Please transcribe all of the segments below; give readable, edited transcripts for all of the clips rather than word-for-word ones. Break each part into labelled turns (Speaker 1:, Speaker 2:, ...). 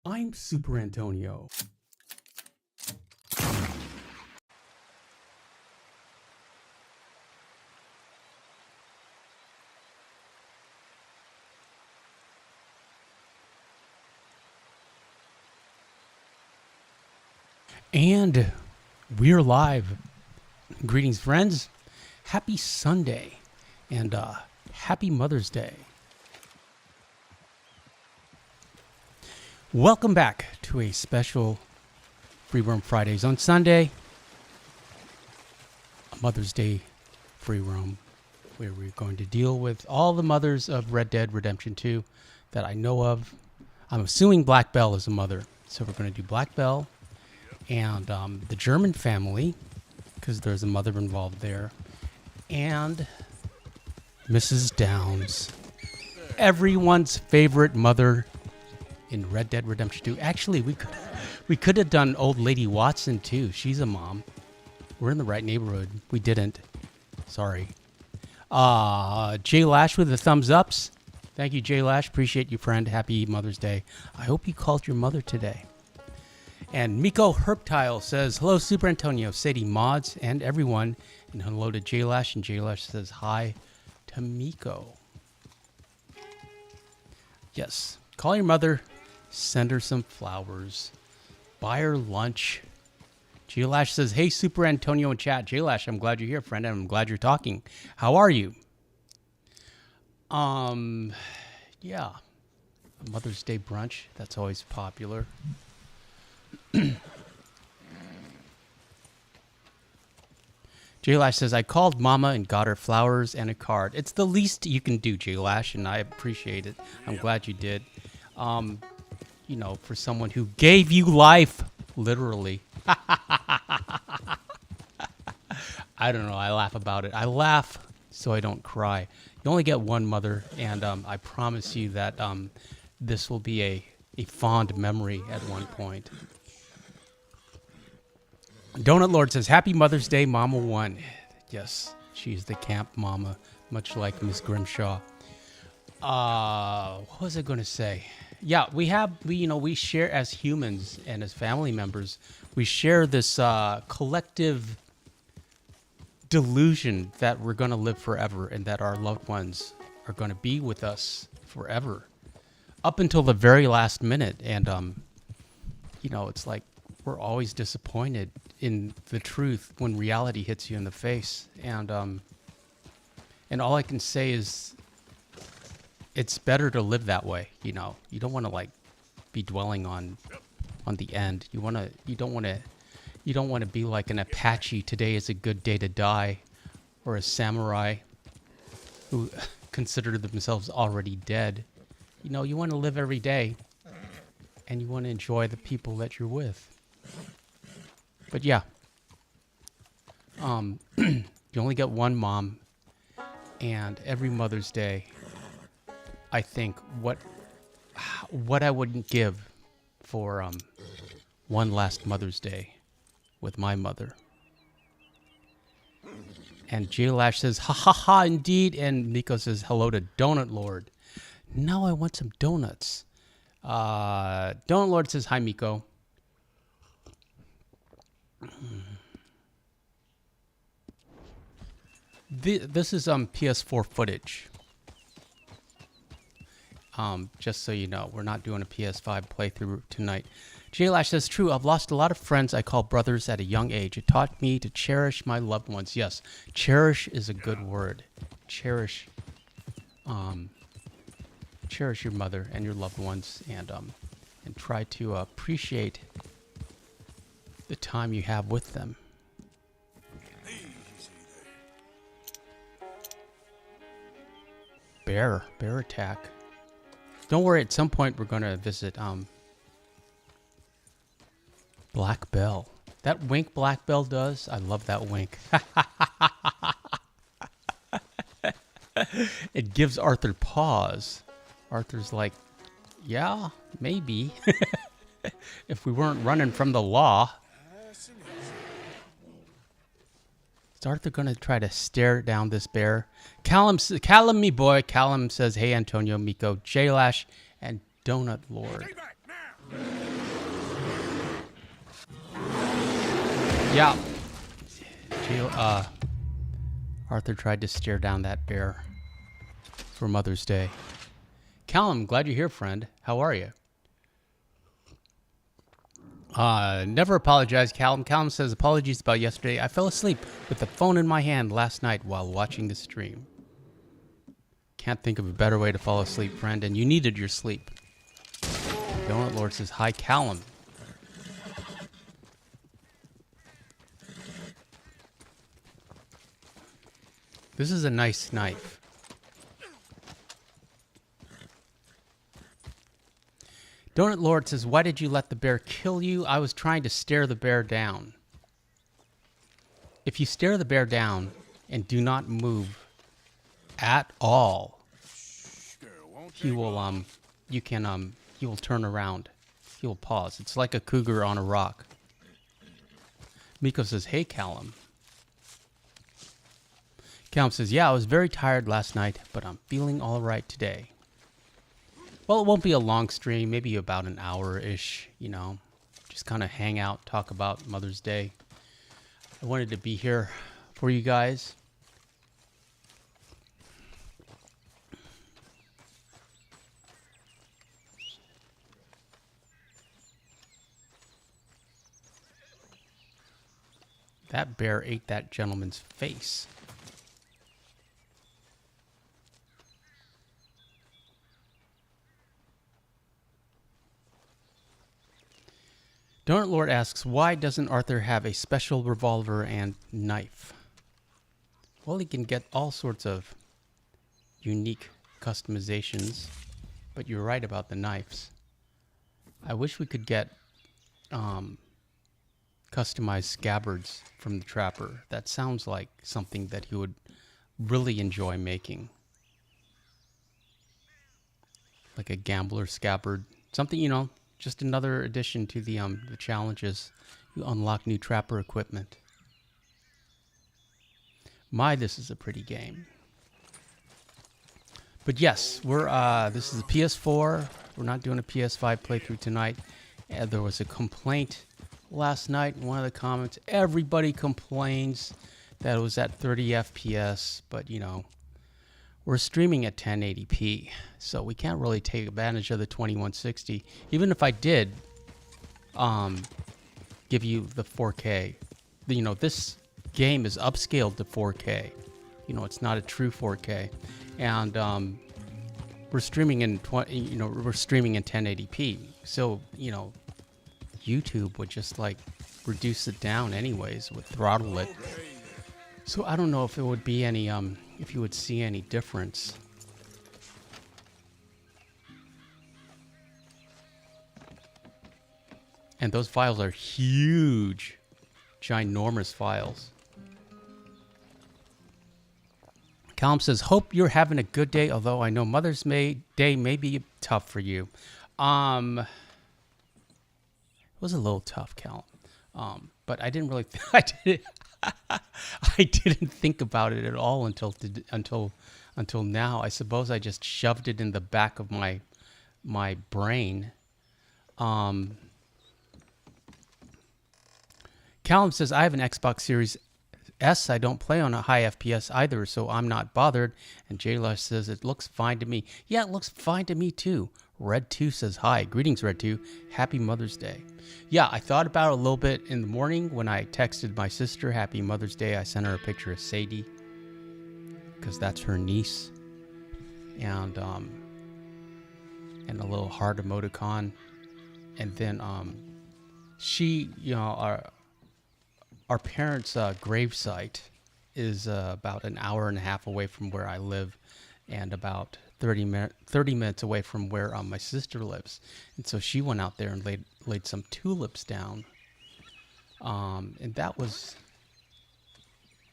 Speaker 1: I'm Super Antonio. And we're live. Greetings, friends. Happy Sunday and happy Mother's Day. Welcome back to a special Free Roam Fridays on Sunday, a Mother's Day Free Roam, where we're going to deal with all the mothers of Red Dead Redemption 2 that I know of. I'm assuming Black Belle is a mother, so we're going to do Black Belle and the German family, because there's a mother involved there, and Mrs. Downs, everyone's favorite mother in Red Dead Redemption 2. Actually, we could have done Old Lady Watson too. She's a mom. We're in the right neighborhood. We didn't. Sorry. Jay Lash with the thumbs ups. Thank you, Jay Lash. Appreciate you, friend. Happy Mother's Day. I hope you called your mother today. And Miko Herptile says, hello, Super Antonio, Sadie Mods, and everyone. And hello to Jay Lash. And Jay Lash says hi to Miko. Yes. Call your mother. Send her some flowers. Buy her lunch. Jay Lash says, hey, Super Antonio in chat. Jay Lash, I'm glad you're here, friend. And I'm glad you're talking. How are you? Yeah. Mother's Day brunch. That's always popular. Jay Lash says, I called Mama and got her flowers and a card. It's the least you can do, Jay Lash, and I appreciate it. I'm glad you did. You know, for someone who gave you life, literally. I don't know. I laugh about it. I laugh so I don't cry. You only get one mother, and I promise you that this will be a fond memory at one point. Donut Lord says, happy Mother's Day, Mama One. Yes, she's the camp mama, much like Miss Grimshaw. What was I going to say? Yeah, we share as humans and as family members, we share this collective delusion that we're going to live forever and that our loved ones are going to be with us forever up until the very last minute. And, it's like we're always disappointed in the truth when reality hits you in the face. And all I can say is it's better to live that way. You don't want to be dwelling on the end. You don't want to be like an Apache. Today is a good day to die, or a samurai who consider themselves already dead. You want to live every day, and you want to enjoy the people that you're with. But yeah, you only get one mom, and every Mother's Day, I think what I wouldn't give for one last Mother's Day with my mother. And Jay Lash says, ha ha ha, indeed. And Nico says, hello to Donut Lord. Now I want some donuts. Donut Lord says, hi, Miko. This is PS4 footage. Just so you know, we're not doing a PS5 playthrough tonight. Jay Lash says, true, I've lost a lot of friends I call brothers at a young age. It taught me to cherish my loved ones. Yes, cherish is a good word. Cherish your mother and your loved ones, and try to appreciate the time you have with them. Bear attack. Don't worry, at some point we're going to visit Black Belle. That wink Black Belle does, I love that wink. It gives Arthur pause. Arthur's like, yeah, maybe. If we weren't running from the law. Is Arthur going to try to stare down this bear? Callum, me boy. Callum says, hey, Antonio, Miko, J-Lash, and Donut Lord. Yeah. Arthur tried to stare down that bear for Mother's Day. Callum, glad you're here, friend. How are you? Never apologize, Callum. Callum says, apologies about yesterday. I fell asleep with the phone in my hand last night while watching the stream. Can't think of a better way to fall asleep, friend, and you needed your sleep. Donut Lord says, hi, Callum. This is a nice knife. Donut Lord says, why did you let the bear kill you? I was trying to stare the bear down. If you stare the bear down and do not move at all, he will he will turn around. He will pause. It's like a cougar on a rock. Miko says, hey, Callum. Callum says, yeah, I was very tired last night, but I'm feeling all right today. Well, it won't be a long stream, maybe about an hour-ish, you know. Just kind of hang out, talk about Mother's Day. I wanted to be here for you guys. That bear ate that gentleman's face. Donut Lord asks, why doesn't Arthur have a special revolver and knife? Well, he can get all sorts of unique customizations, but you're right about the knives. I wish we could get customized scabbards from the Trapper. That sounds like something that he would really enjoy making. Like a gambler scabbard. Something, you know, just another addition to the challenges. You unlock new Trapper equipment. My, this is a pretty game. But yes, we're this is a PS4. We're not doing a PS5 playthrough tonight. There was a complaint last night in one of the comments. Everybody complains that it was at 30 FPS, but you know, we're streaming at 1080p, so we can't really take advantage of the 2160. Even if I did give you the 4K, you know, this game is upscaled to 4K. You know, it's not a true 4K, and we're streaming in we're streaming in 1080p. So you know, YouTube would just like reduce it down anyways, would throttle it. So I don't know if it would be any if you would see any difference. And those files are huge, ginormous files. Callum says, hope you're having a good day, although I know Mother's Day may be tough for you. It was a little tough, Callum. But I didn't really I didn't think about it at all until now. I suppose I just shoved it in the back of my brain. Callum says, I have an Xbox Series S. I don't play on a high FPS either, so I'm not bothered. And Jayla says, it looks fine to me. Yeah, it looks fine to me too. Red2 says, hi. Greetings, Red2. Happy Mother's Day. Yeah, I thought about it a little bit in the morning when I texted my sister, Happy Mother's Day. I sent her a picture of Sadie, because that's her niece. And a little heart emoticon. And then she, you know, our parents' gravesite is about an hour and a half away from where I live, and about 30 minutes away from where my sister lives. And so she went out there and laid some tulips down, and that was,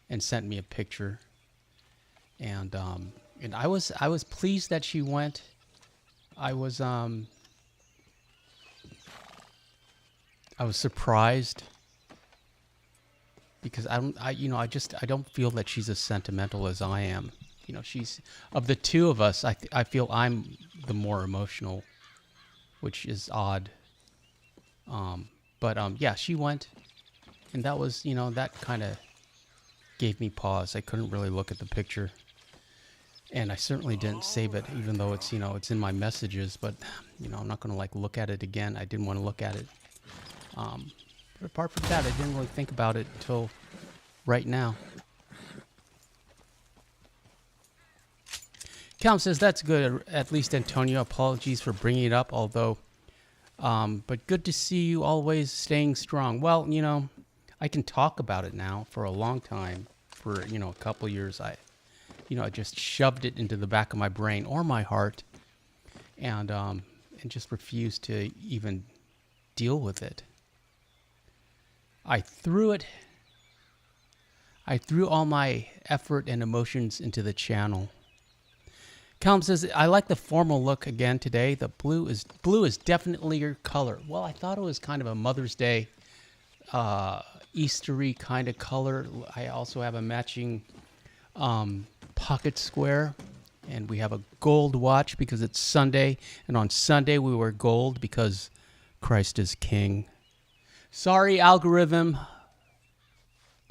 Speaker 1: and sent me a picture. And I was pleased that she went. I was surprised, because I don't feel that she's as sentimental as I am. You know, she's, of the two of us, I feel I'm the more emotional, which is odd. Yeah, she went, and that was, that kind of gave me pause. I couldn't really look at the picture, and I certainly didn't save it, even though it's, it's in my messages. But I'm not going to like look at it again. I didn't want to look at it. But apart from that, I didn't really think about it until right now. Calum says, that's good. At least, Antonio, apologies for bringing it up, although, but good to see you always staying strong. Well, I can talk about it now for a long time. For, a couple years, I just shoved it into the back of my brain or my heart and just refused to even deal with it. I threw all my effort and emotions into the channel. Calum says, I like the formal look again today. The blue is definitely your color. Well, I thought it was kind of a Mother's Day, Eastery kind of color. I also have a matching pocket square, and we have a gold watch because it's Sunday, and on Sunday we wear gold because Christ is King. Sorry, algorithm.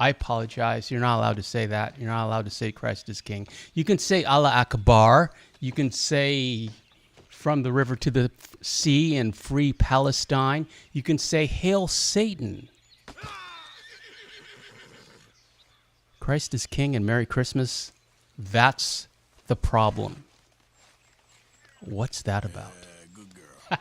Speaker 1: I apologize. You're not allowed to say that. You're not allowed to say Christ is King. You can say Allah Akbar. You can say from the river to the sea and free Palestine. You can say Hail Satan. Christ is King and Merry Christmas. That's the problem. What's that about?
Speaker 2: Good girl.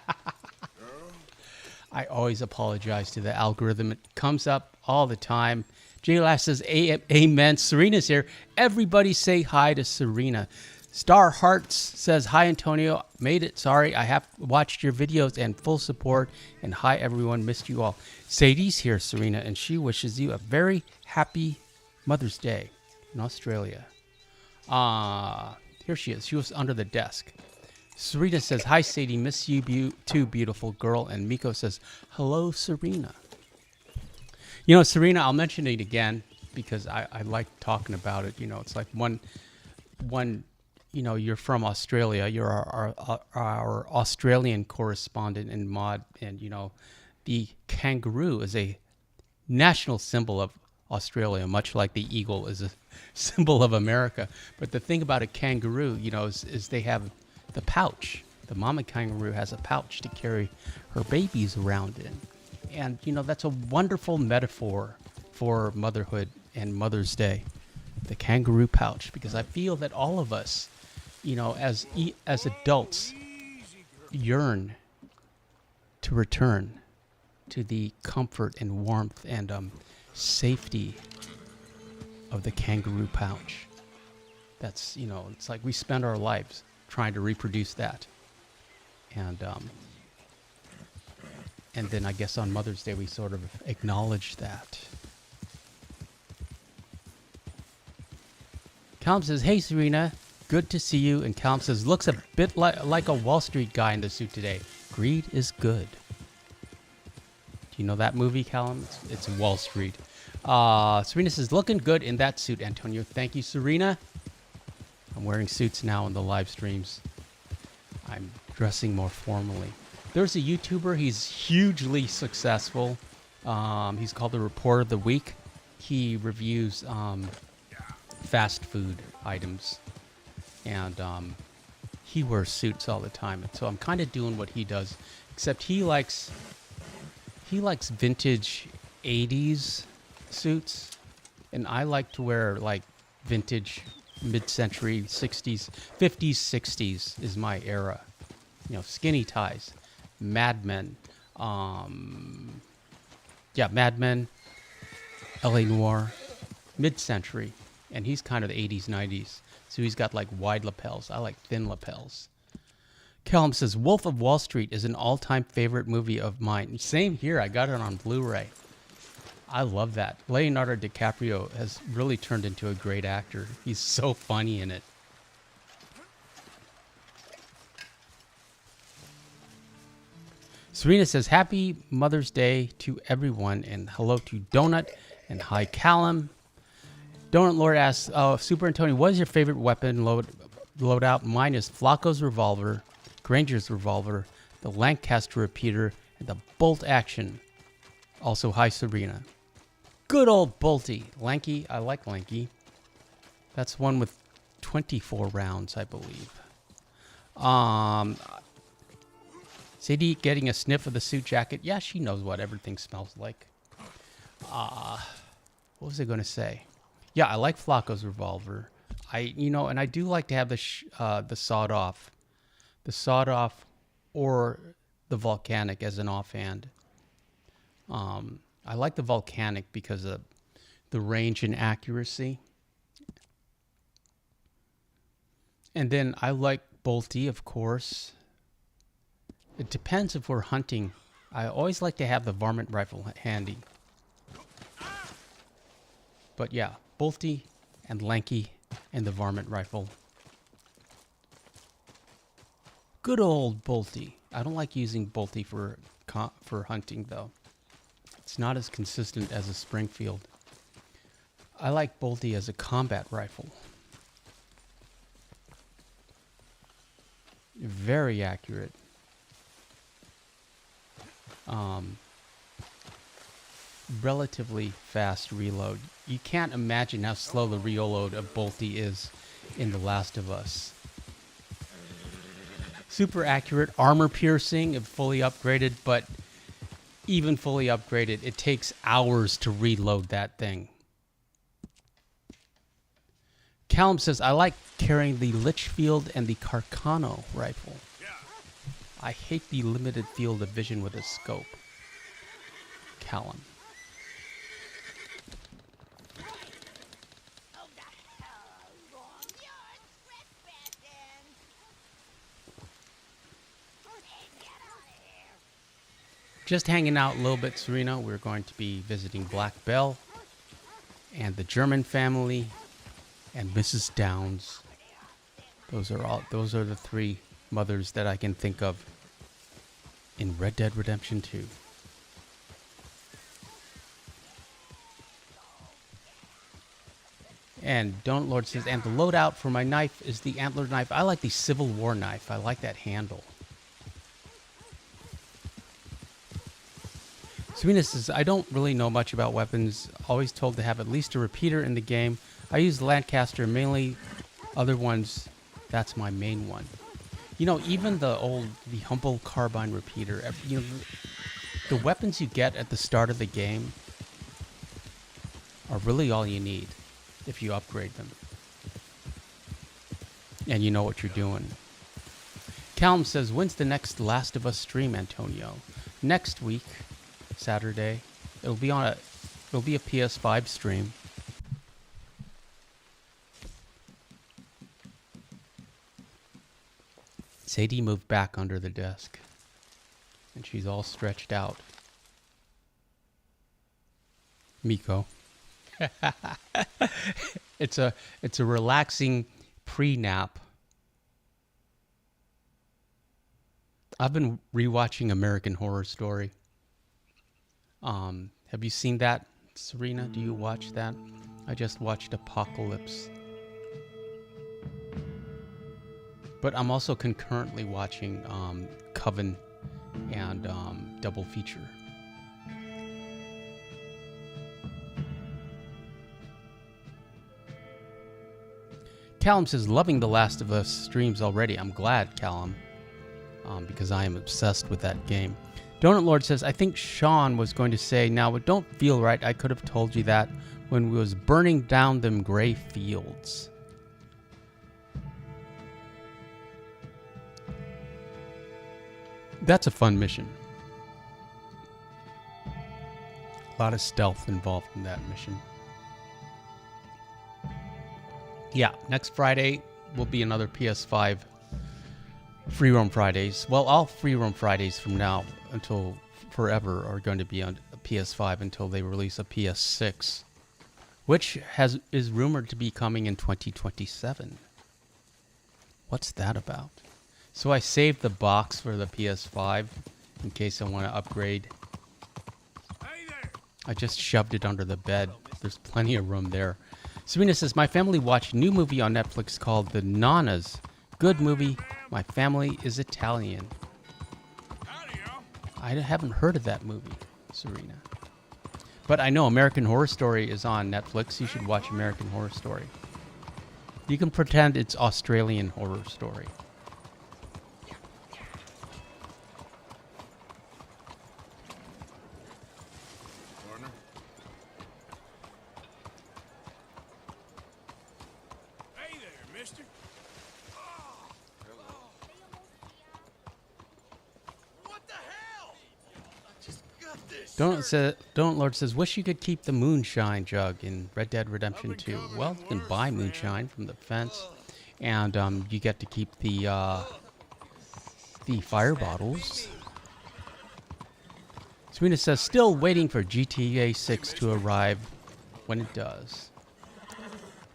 Speaker 1: I always apologize to the algorithm. It comes up all the time. J-Lash says, amen. Serena's here. Everybody say hi to Serena. Star Hearts says, hi, Antonio. Made it. Sorry, I have watched your videos and full support. And hi, everyone. Missed you all. Sadie's here, Serena, and she wishes you a very happy Mother's Day in Australia. Here she is. She was under the desk. Serena says, hi, Sadie. Miss you too, beautiful girl. And Miko says, hello, Serena. Serena, I'll mention it again because I like talking about it. It's like one, you're from Australia. You're our Australian correspondent and mod. And, the kangaroo is a national symbol of Australia, much like the eagle is a symbol of America. But the thing about a kangaroo, is they have the pouch. The mama kangaroo has a pouch to carry her babies around in. And, that's a wonderful metaphor for motherhood and Mother's Day, the kangaroo pouch, because I feel that all of us, as adults, yearn to return to the comfort and warmth and safety of the kangaroo pouch. That's, it's like we spend our lives trying to reproduce that. And then I guess on Mother's Day, we sort of acknowledge that. Calum says, hey, Serena, good to see you. And Calum says, looks a bit like a Wall Street guy in the suit today. Greed is good. Do you know that movie, Calum? It's Wall Street. Serena says, looking good in that suit, Antonio. Thank you, Serena. I'm wearing suits now in the live streams. I'm dressing more formally. There's a YouTuber. He's hugely successful. He's called the Reporter of the Week. He reviews fast food items, and he wears suits all the time. And so I'm kind of doing what he does, except he likes vintage 80s suits, and I like to wear like vintage mid-century 60s, 50s, 60s is my era. Skinny ties. Mad Men, Mad Men, L.A. Noire, mid-century, and he's kind of the 80s, 90s, so he's got like wide lapels. I like thin lapels. Calum says, Wolf of Wall Street is an all-time favorite movie of mine. Same here. I got it on Blu-ray. I love that. Leonardo DiCaprio has really turned into a great actor. He's so funny in it. Serena says, happy Mother's Day to everyone, and hello to Donut, and hi, Calum. Donut Lord asks, Super Antonio, what is your favorite weapon loadout? Mine is Flacco's revolver, Granger's revolver, the Lancaster repeater, And the bolt action. Also, hi, Serena. Good old bolty. Lanky. I like Lanky. That's one with 24 rounds, I believe. Sadie getting a sniff of the suit jacket. Yeah, she knows what everything smells like. What was I going to say? Yeah, I like Flacco's revolver. And I do like to have the sawed-off. The sawed-off or the volcanic as an offhand. I like the volcanic because of the range and accuracy. And then I like bolty, of course. It depends if we're hunting. I always like to have the varmint rifle handy. But yeah, bolty and lanky and the varmint rifle. Good old bolty. I don't like using bolty for hunting though. It's not as consistent as a Springfield. I like bolty as a combat rifle. Very accurate. Relatively fast reload. You can't imagine how slow the reload of bolty is in The Last of Us. Super accurate, armor piercing, if fully upgraded, but even fully upgraded, it takes hours to reload that thing. Callum says, I like carrying the Litchfield and the Carcano rifle. I hate the limited field of vision with a scope. Callum. Just hanging out a little bit, Serena. We're going to be visiting Black Belle and the German family and Mrs. Downs. Those are the three mothers that I can think of in Red Dead Redemption 2. And Don't Lord says, and the loadout for my knife is the antler knife. I like the Civil War knife. I like that handle. Serena says, I don't really know much about weapons. Always told to have at least a repeater in the game. I use Lancaster mainly. Other ones, that's my main one. You know, even the humble carbine repeater, you know, the weapons you get at the start of the game are really all you need if you upgrade them. And you know what you're doing. Callum says, when's the next Last of Us stream, Antonio? Next week, Saturday. It'll be a PS5 stream. Sadie moved back under the desk, and she's all stretched out. Miko. It's a relaxing pre-nap. I've been rewatching American Horror Story. Have you seen that, Serena? Do you watch that? I just watched Apocalypse. But I'm also concurrently watching Coven and Double Feature. Callum says, loving The Last of Us streams already. I'm glad, Callum, because I am obsessed with that game. Donut Lord says, I think Sean was going to say, now it don't feel right. I could have told you that when we was burning down them gray fields. That's a fun mission. A lot of stealth involved in that mission. Yeah, next Friday will be another PS5 Free Roam Fridays. Well, all Free Roam Fridays from now until forever are going to be on a PS5 until they release a PS6, which is rumored to be coming in 2027. What's that about? So I saved the box for the PS5 in case I want to upgrade. I just shoved it under the bed. There's plenty of room there. Serena says, my family watched a new movie on Netflix called The Nanas. Good movie. My family is Italian. I haven't heard of that movie, Serena. But I know American Horror Story is on Netflix. You should watch American Horror Story. You can pretend it's Australian Horror Story.
Speaker 2: Partner? Hey there, mister. What the hell? I just got this.
Speaker 1: Don't Lord says, wish you could keep the moonshine jug in Red Dead Redemption 2. Well, you can buy moonshine from the fence, and you get to keep the fire bottles. Serena says, still waiting for GTA 6 to arrive when it does.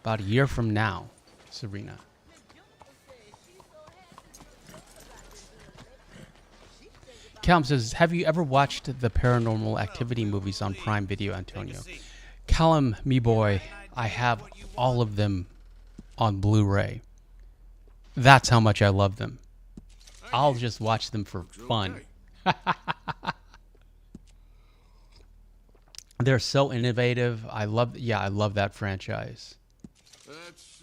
Speaker 1: About a year from now, Serena. Callum says, have you ever watched the Paranormal Activity movies on Prime Video, Antonio? Callum, me boy, I have all of them on Blu-ray. That's how much I love them. I'll just watch them for fun. They're so innovative. I love that franchise.
Speaker 2: That's,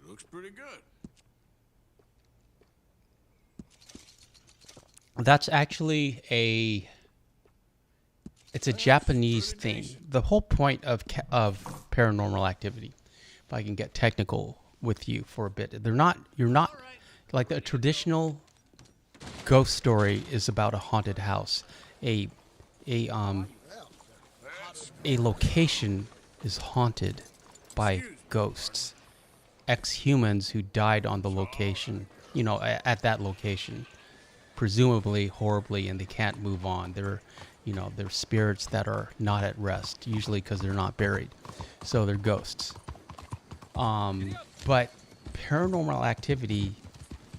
Speaker 2: looks pretty good.
Speaker 1: That's actually it's a Japanese thing. The whole point of Paranormal Activity, if I can get technical with you for a bit, you're not like a traditional ghost story is about a haunted house. A location is haunted by ghosts, ex-humans who died on the location, at that location, presumably horribly, and they can't move on. They're spirits that are not at rest, usually because they're not buried, so they're ghosts. But Paranormal Activity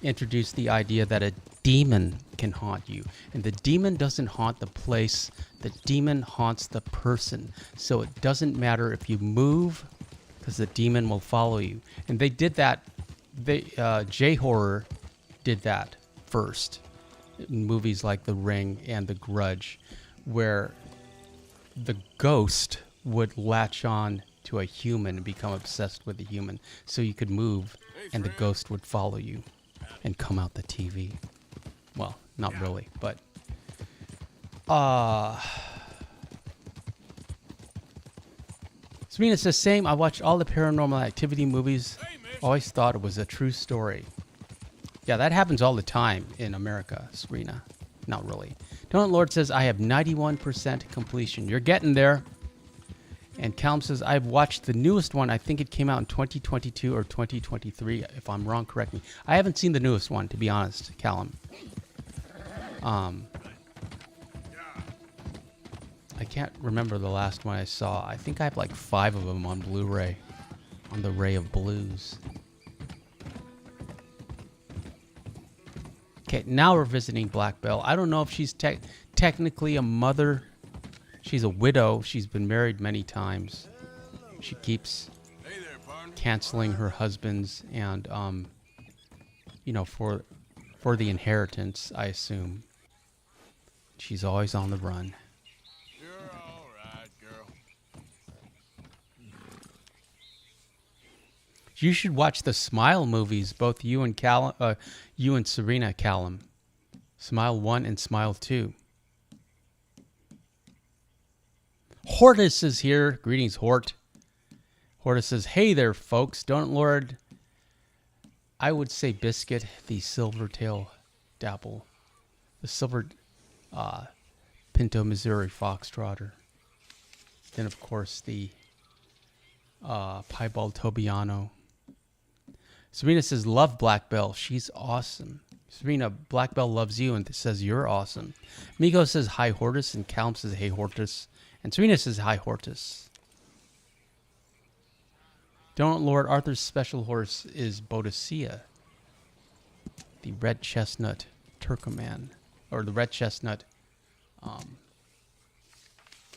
Speaker 1: introduced the idea that a demon can haunt you, and the demon doesn't haunt the place, the demon haunts the person. So it doesn't matter if you move, because the demon will follow you. And they did that. J-horror did that first in movies like The Ring and The Grudge, where the ghost would latch on to a human and become obsessed with the human, so you could move and the ghost would follow you and come out the TV. Well, not really, but Serena says, same. I watched all the Paranormal Activity movies. Always thought it was a true story. Yeah, that happens all the time in America, Serena. Not really. Donut Lord says, I have 91% completion. You're getting there. And Callum says, I've watched the newest one. I think it came out in 2022 or 2023. If I'm wrong, correct me. I haven't seen the newest one, to be honest, Callum. I can't remember the last one I saw. I think I have like 5 of them on Blu-ray on the Ray of Blues. Okay, now we're visiting Black Belle. I don't know if she's technically a mother. She's a widow. She's been married many times. She keeps canceling her husbands and, for the inheritance, I assume. She's always on the run.
Speaker 2: You're all right, girl.
Speaker 1: You should watch the Smile movies, both you and Serena, Callum. Smile 1 and Smile 2. Hortus is here. Greetings, Hort. Hortus says, hey there, folks. Don't Lord, I would say Biscuit, the Silvertail Dapple. The Silver Pinto, Missouri Foxtrotter. Then, of course, the Piebald Tobiano. Serena says, love Black Belle. She's awesome. Serena, Black Belle loves you and says you're awesome. Migo says, hi, Hortus. And Callum says, hey, Hortus. And Serena says, hi, Hortus. Don't Lord Arthur's special horse is Boadicea, the red chestnut Turkoman, or the red chestnut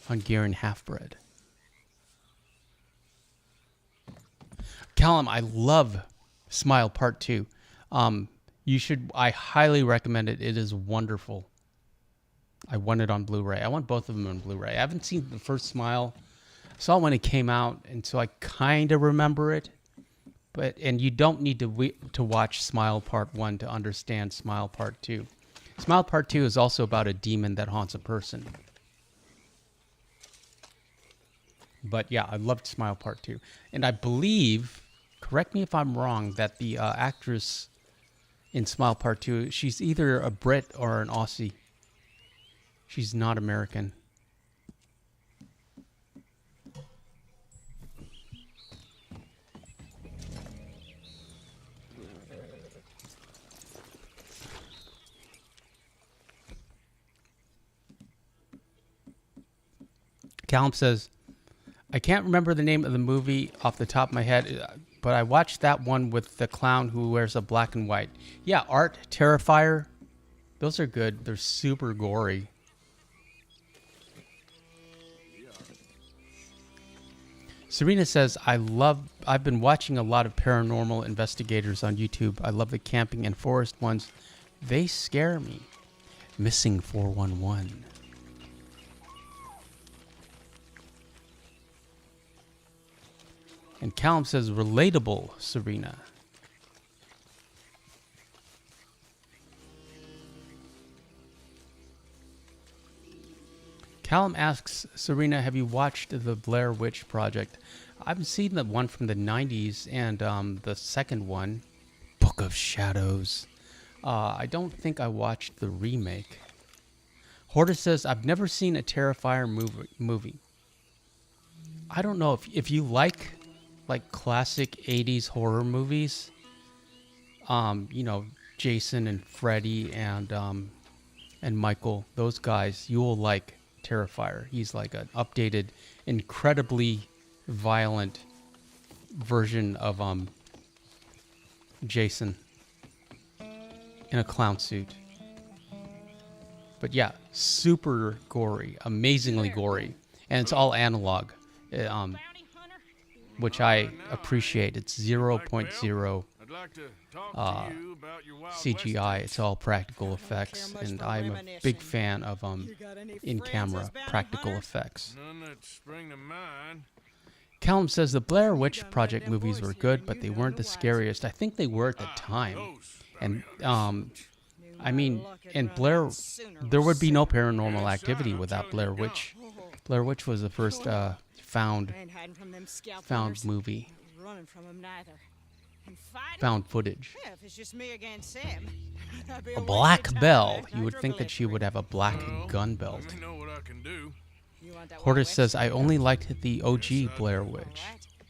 Speaker 1: Hungarian half-bred. Callum, I love Smile Part 2. I highly recommend it. It is wonderful. I want it on Blu-ray. I want both of them on Blu-ray. I haven't seen the first Smile. I saw it when it came out, and so I kind of remember it. And you don't need to watch Smile Part 1 to understand Smile Part 2. Smile Part 2 is also about a demon that haunts a person. But yeah, I loved Smile Part 2. And I believe, correct me if I'm wrong, that the actress in Smile Part 2, she's either a Brit or an Aussie. She's not American. Callum says, I can't remember the name of the movie off the top of my head, but I watched that one with the clown who wears a black and white. Yeah, Art, Terrifier. Those are good. They're super gory. Serena says, I've been watching a lot of paranormal investigators on YouTube. I love the camping and forest ones. They scare me. Missing 411. And Callum says, relatable, Serena. Callum asks, Serena, have you watched the Blair Witch Project? I've seen the one from the 90s and the second one, Book of Shadows. I don't think I watched the remake. Horta says, I've never seen a Terrifier movie. I don't know if you like classic 80s horror movies, you know, Jason and Freddy and Michael, those guys, you will like Terrifier. He's like an updated, incredibly violent version of Jason in a clown suit. But yeah, super gory, amazingly gory, and it's all analog. Which I appreciate. It's 0.0 CGI. It's all practical effects, and I'm a big fan of in-camera practical effects. Callum says the Blair Witch Project movies were good, but they weren't the scariest. I think they were at the time, and I mean, and Blair, there would be no Paranormal Activity without Blair Witch. Blair Witch was the first found movie. Found footage. A black bell. You would think that she would have a black gun belt. Hortus says, I only liked the OG Blair Witch.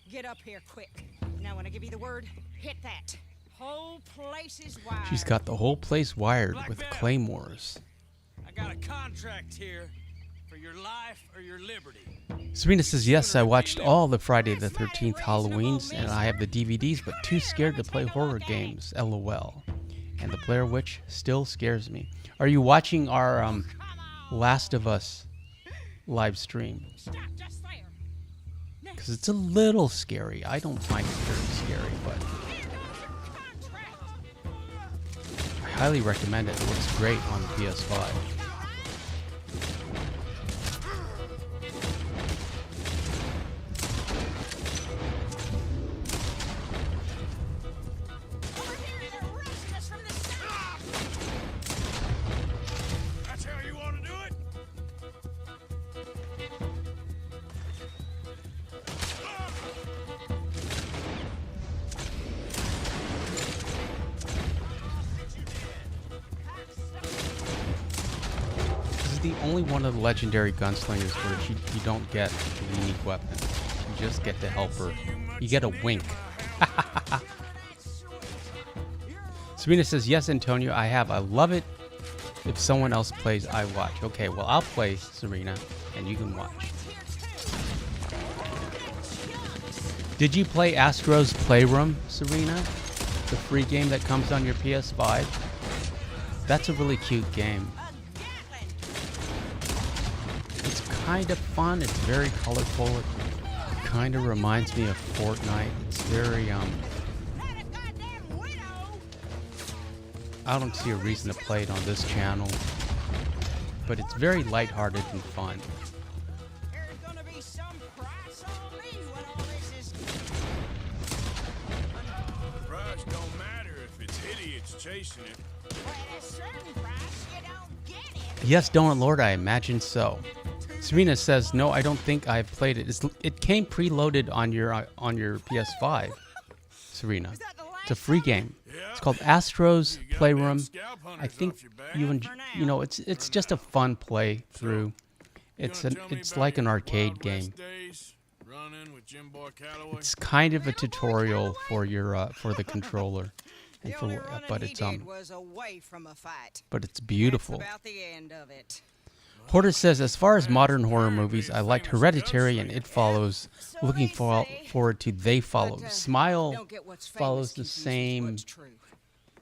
Speaker 3: Get up here quick. Now when I give you the word, hit that. Whole place is wired.
Speaker 1: She's got the whole place wired with claymores.
Speaker 2: I got a contract here for your life or your liberty.
Speaker 1: Serena says, yes, I watched all the Friday the 13th Halloweens, and I have the DVDs, but too scared to play horror games, LOL. And the Blair Witch still scares me. Are you watching our Last of Us live stream? Because it's a little scary. I don't find it very scary, but I highly recommend it. It looks great on the PS5. The only one of the legendary gunslingers where you don't get a unique weapon. You just get to help her. You get a wink. Serena says, yes, Antonio, I have. I love it. If someone else plays, I watch. Okay, well, I'll play, Serena, and you can watch. Did you play Astro's Playroom, Serena? The free game that comes on your PS5? That's a really cute game. Kind of fun. It's very colorful. It kind of reminds me of Fortnite. It's very I don't see a reason to play it on this channel. but it's very lighthearted and fun.
Speaker 3: There's gonna be some price on me when all this is.
Speaker 2: Price don't matter if it's idiots chasing it.
Speaker 3: Well, at a certain price, you don't get it.
Speaker 1: Yes, Donut Lord, I imagine so. Serena says, no, I don't think I've played it. It came preloaded on your PS5, Serena.
Speaker 3: Is that the last
Speaker 1: It's a free game. It's called Astro's Playroom. I think you know it's just a fun play through. It's like an arcade game. It's kind of a tutorial for your for the controller, and
Speaker 3: The
Speaker 1: for
Speaker 3: only running
Speaker 1: but
Speaker 3: he
Speaker 1: it's
Speaker 3: did was away from a fight.
Speaker 1: but it's beautiful.
Speaker 3: That's about the end of it.
Speaker 1: Hoarder says, as far as modern horror movies, I liked Hereditary and It Follows.
Speaker 3: So
Speaker 1: Looking
Speaker 3: they
Speaker 1: forward to They Follow.
Speaker 3: but,
Speaker 1: Smile
Speaker 3: don't get what's famous
Speaker 1: follows the
Speaker 3: confuses
Speaker 1: same
Speaker 3: what's true.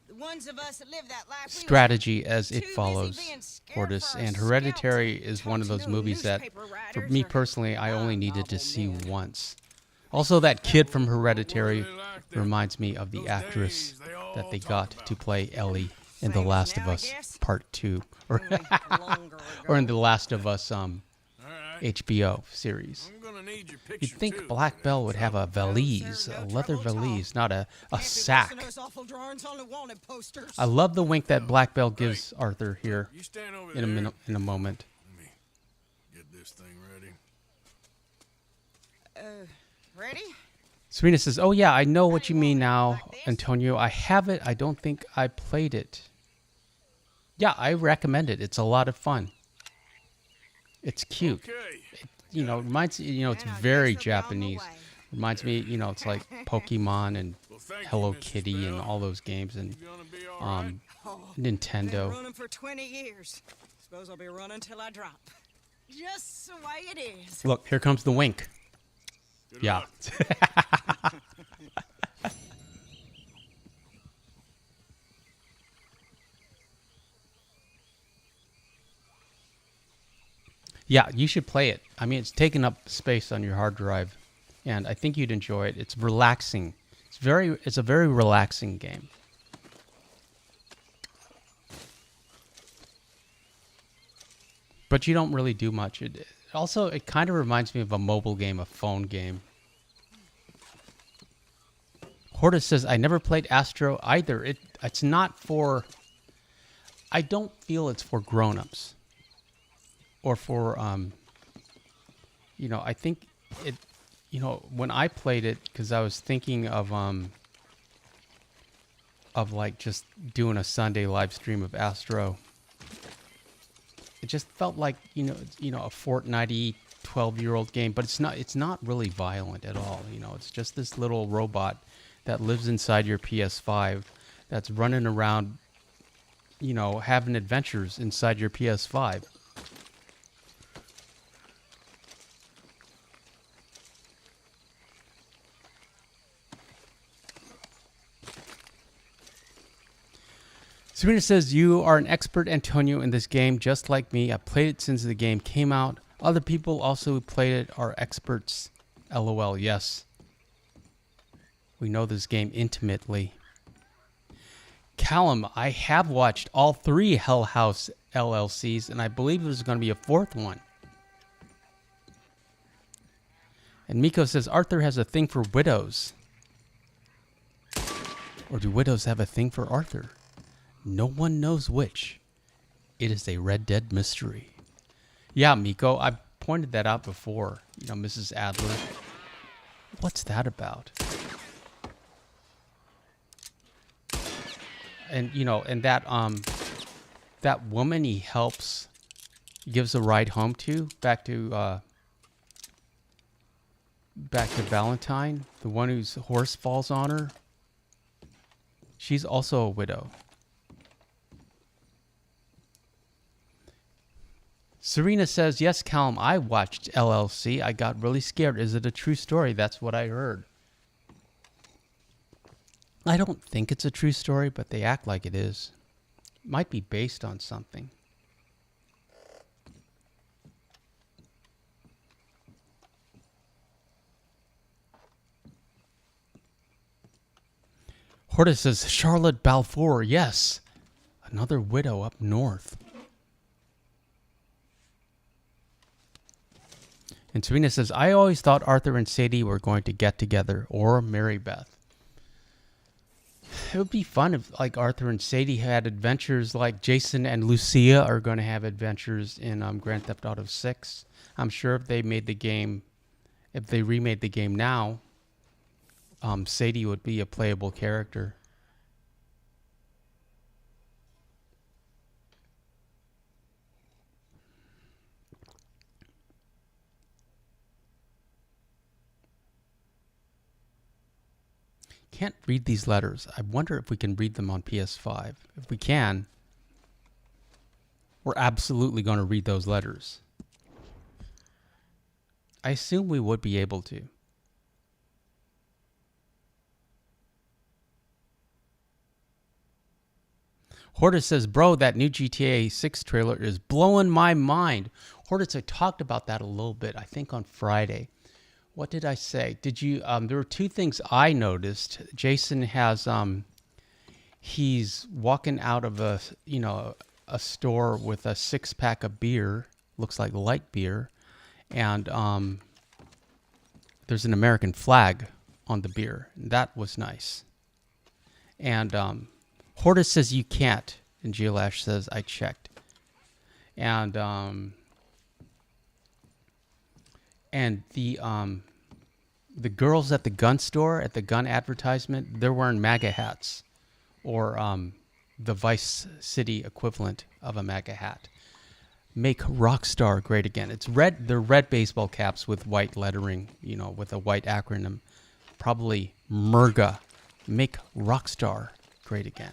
Speaker 3: The ones of us that live that life, we were
Speaker 1: strategy as
Speaker 3: too
Speaker 1: It
Speaker 3: busy
Speaker 1: Follows,
Speaker 3: being scared
Speaker 1: Hortus,
Speaker 3: for our
Speaker 1: and
Speaker 3: scalps.
Speaker 1: Hereditary is one of
Speaker 3: Don't
Speaker 1: those
Speaker 3: you know
Speaker 1: movies that,
Speaker 3: newspaper
Speaker 1: for
Speaker 3: writers
Speaker 1: me
Speaker 3: are
Speaker 1: personally, I only needed to
Speaker 3: novel
Speaker 1: see
Speaker 3: men.
Speaker 1: once. Also, that kid from Hereditary reminds me of the actress that they got to play Ellie in The
Speaker 3: Same as
Speaker 1: Last of
Speaker 3: now, I
Speaker 1: Us
Speaker 3: guess.
Speaker 1: Part 2, or
Speaker 3: Only longer
Speaker 1: or in
Speaker 3: ago.
Speaker 1: The Last of Us
Speaker 2: All right.
Speaker 1: HBO series.
Speaker 2: I'm gonna need your
Speaker 1: You'd
Speaker 2: picture
Speaker 1: think
Speaker 2: too.
Speaker 1: Black Bell would have a valise,
Speaker 3: sir,
Speaker 1: a
Speaker 3: no
Speaker 1: leather
Speaker 3: trouble at all.
Speaker 1: valise, not a
Speaker 3: Can't be
Speaker 1: sack.
Speaker 3: busting those awful drawings on the wanted posters.
Speaker 1: I love the wink that Black Bell gives Arthur here
Speaker 2: You stand over
Speaker 1: in a
Speaker 2: there.
Speaker 1: minute, in a moment.
Speaker 2: Let me get this thing ready.
Speaker 3: Ready?
Speaker 1: Serena says, "Oh yeah, I know what you mean now, Antonio. I have it. I don't think I played it. Yeah, I recommend it. It's a lot of fun. It's cute.
Speaker 2: Okay.
Speaker 1: You know, reminds you know, it's
Speaker 3: And I
Speaker 1: very
Speaker 3: guess they'll be on the
Speaker 1: Japanese.
Speaker 3: way.
Speaker 1: Reminds me, you know, it's like Pokemon and
Speaker 2: Well, thank you,
Speaker 1: Hello
Speaker 2: Mrs.
Speaker 1: Kitty and
Speaker 2: Bell.
Speaker 1: all those games and
Speaker 2: You gonna be all right?
Speaker 3: Been
Speaker 1: Nintendo.
Speaker 3: running for 20 years. Suppose I'll be running till I drop. Just the way it is.
Speaker 1: Look, here comes the wink.
Speaker 2: Good
Speaker 1: Yeah.
Speaker 2: luck.
Speaker 1: Yeah, you should play it. I mean, it's taking up space on your hard drive, and I think you'd enjoy it. It's relaxing. It's a very relaxing game. But you don't really do much. It kind of reminds me of a mobile game, a phone game. Hortus says, I never played Astro either. It's not for... I don't feel it's for grown-ups. Or for, you know, I think it, you know, when I played it, because I was thinking of like just doing a Sunday live stream of Astro. It just felt like, you know, a Fortnite-y 12-year-old game, but it's not really violent at all. You know, it's just this little robot that lives inside your PS5 that's running around, you know, having adventures inside your PS5. Serena says, you are an expert, Antonio, in this game, just like me. I played it since the game came out. Other people also who played it are experts. LOL, yes. We know this game intimately. Callum, I have watched all 3 Hell House LLCs, and I believe there's going to be a 4th one. And Miko says, Arthur has a thing for widows. Or do widows have a thing for Arthur? No one knows which. It is a Red Dead mystery. Yeah, Miko, I pointed that out before. You know, Mrs. Adler. What's that about? And, you know, and that woman he helps, gives a ride home to, back to Valentine, the one whose horse falls on her. She's also a widow. Serena says, yes, Callum, I watched LLC. I got really scared. Is it a true story? That's what I heard. I don't think it's a true story, but they act like it is. It might be based on something. Hortus says, Charlotte Balfour, yes. Another widow up north. And Serena says, I always thought Arthur and Sadie were going to get together, or marry Beth. It would be fun if, like, Arthur and Sadie had adventures like Jason and Lucia are going to have adventures in Grand Theft Auto 6. I'm sure if they remade the game now, Sadie would be a playable character. Can't read these letters. I wonder if we can read them on PS5. If we can, we're absolutely going to read those letters. I assume we would be able to. Hortus says, bro, that new GTA 6 trailer is blowing my mind. Hortus, I talked about that a little bit, I think on Friday. What did I say? Did you, there were two things I noticed. Jason has, he's walking out of a store with a 6-pack of beer, looks like light beer, and there's an American flag on the beer. That was nice. And Hortus says you can't, and Geolash says I checked. And the girls at the gun store, at the gun advertisement, they're wearing MAGA hats, or the Vice City equivalent of a MAGA hat. Make Rockstar great again. It's red. They're red baseball caps with white lettering, with a white acronym. Probably MRGA. Make Rockstar great again.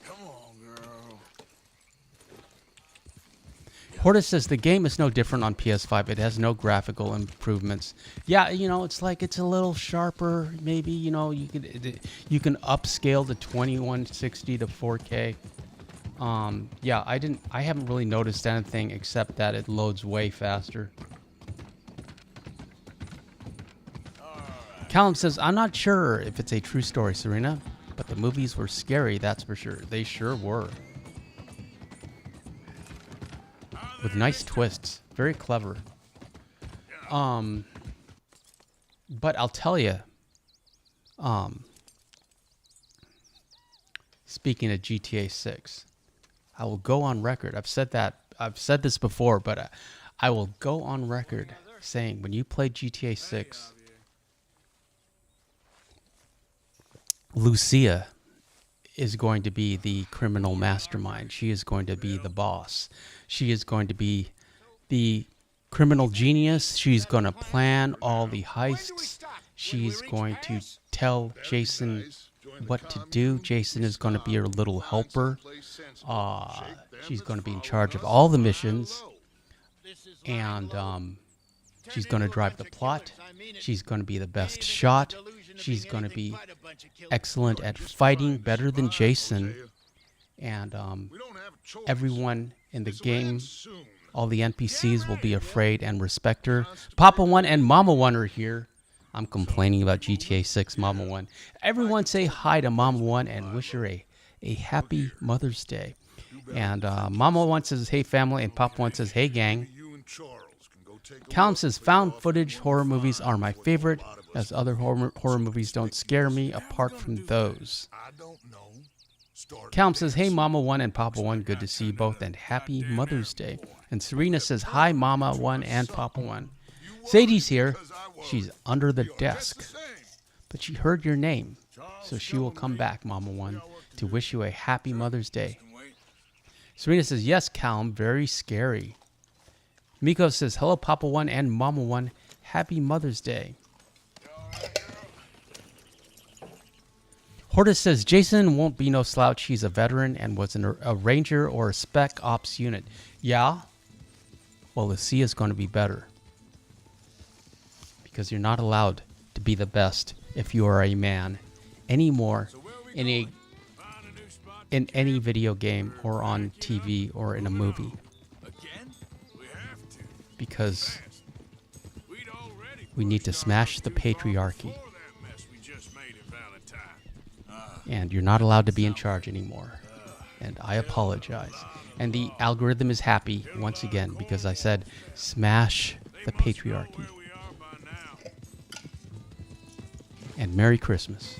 Speaker 2: Come on, girl.
Speaker 1: Hortus says the game is no different on PS5. It has no graphical improvements. Yeah, it's like it's a little sharper. Maybe you can upscale to 2160 to 4K. Yeah, I haven't really noticed anything except that it loads way faster. Callum says, I'm not sure if it's a true story, Serena, but the movies were scary, that's for sure. They sure were. With nice twists. Very clever. But I'll tell you, speaking of GTA 6, I will go on record. I've said this before, but I will go on record saying when you play GTA 6, Lucia is going to be the criminal mastermind. She is going to be the boss. She is going to be the criminal genius. She's going to plan all the heists. She's going to tell Jason what to do. Jason is going to be her little helper. She's going to be in charge of all the missions. And she's going to drive the plot. She's going to be the best shot. She's going to be excellent at fighting, better than Jason. And everyone in the game, all the NPCs will be afraid and respect her. Papa 1 and Mama 1 are here. I'm complaining about GTA 6, Mama 1. Everyone say hi to Mama 1 and wish her a happy Mother's Day. And Mama 1 says, hey family, and Papa 1 says, hey gang. Callum says, found footage horror movies are my favorite, as other horror movies don't scare me apart from those. Callum says, hey Mama 1 and Papa 1, good to see you both, and happy Mother's Day. And Serena says, hi Mama 1 and Papa 1. Sadie's here. She's under the desk. But she heard your name, so she will come back, Mama 1, to wish you a happy Mother's Day. Serena says, yes, Callum, very scary. Miko says, hello, Papa 1 and Mama 1. Happy Mother's Day. Hortus says, Jason won't be no slouch. He's a veteran and was a ranger or a spec ops unit. Yeah? Well, Lucia's going to be better. Because you're not allowed to be the best if you are a man anymore in any video game or on TV or in a movie. Because we need to smash the patriarchy. And you're not allowed to be in charge anymore. And I apologize. And the algorithm is happy once again because I said smash the patriarchy. And Merry Christmas.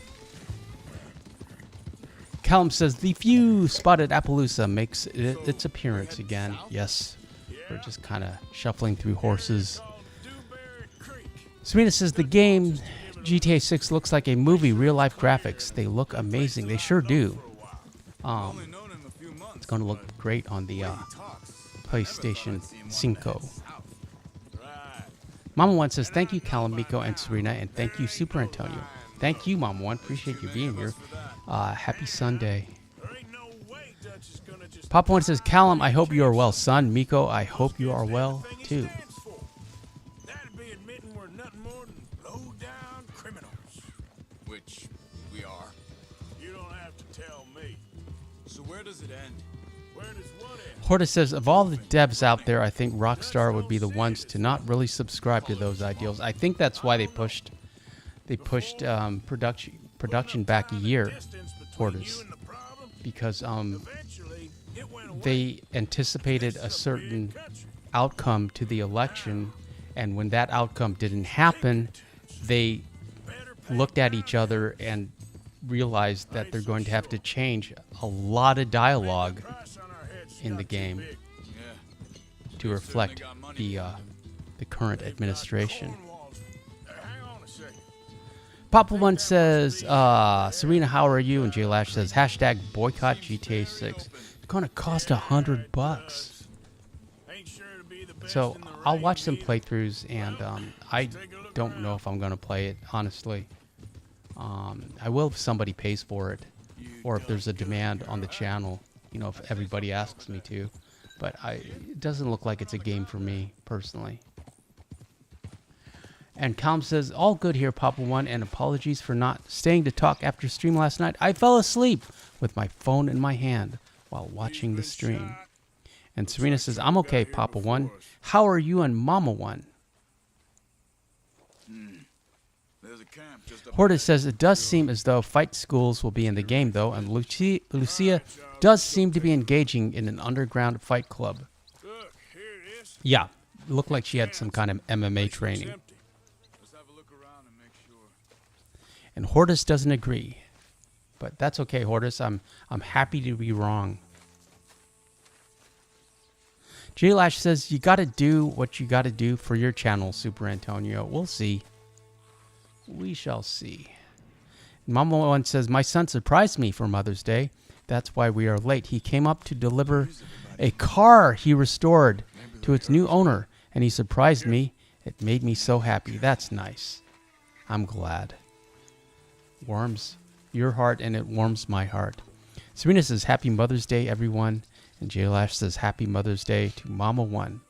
Speaker 1: Callum says, the Few spotted Appaloosa makes its appearance again. Yes, we're just kind of shuffling through horses. Serena says, the game GTA 6 looks like a movie, real-life graphics. They look amazing. They sure do. It's going to look great on the PlayStation 5. Mama One says, thank you, Callum, Miko, and Serena, and thank you, Super Antonio. Thank you, Mama One. Appreciate you being here. Happy Sunday. Papa One says, Callum, I hope you are well, son. Miko, I hope you are well, too.
Speaker 2: That'd be admitting we're nothing more than low-down criminals. Which we are. You don't have to tell me. So where does it end? Where does what end?
Speaker 1: Horta says, of all the devs out there, I think Rockstar would be the ones to not really subscribe to those ideals. I think that's why they pushed production back a year, Hortus, because they anticipated a certain outcome to the election, and when that outcome didn't happen, they looked at each other and realized that they're going to have to change a lot of dialogue in the game to reflect the current administration. Papa One says, Serena, how are you? And J Lash says, hashtag boycott GTA 6. It's going to cost $100. So I'll watch some playthroughs, and I don't know if I'm going to play it, honestly. I will if somebody pays for it, or if there's a demand on the channel, you know, if everybody asks me to. But it doesn't look like it's a game for me, personally. And Calm says, all good here, Papa One, and apologies for not staying to talk after stream last night. I fell asleep with my phone in my hand while watching the stream. And Serena says, I'm okay, Papa One. How are you and Mama One? Horta says, it does seem as though fight schools will be in the game, though, and Lucia does seem to be engaging in an underground fight club. Yeah, looked like she had some kind of MMA training. And Hortus doesn't agree, but that's okay, Hortus. I'm happy to be wrong. J Lash says, you got to do what you got to do for your channel, Super Antonio. We'll see. We shall see. Mama One says, my son surprised me for Mother's Day. That's why we are late. He came up to deliver a car he restored to its new owner, and he surprised me. It made me so happy. That's nice. I'm glad. Warms your heart, and it warms my heart. Serena says, happy Mother's Day, everyone. And J Lash says, happy Mother's Day to Mama One.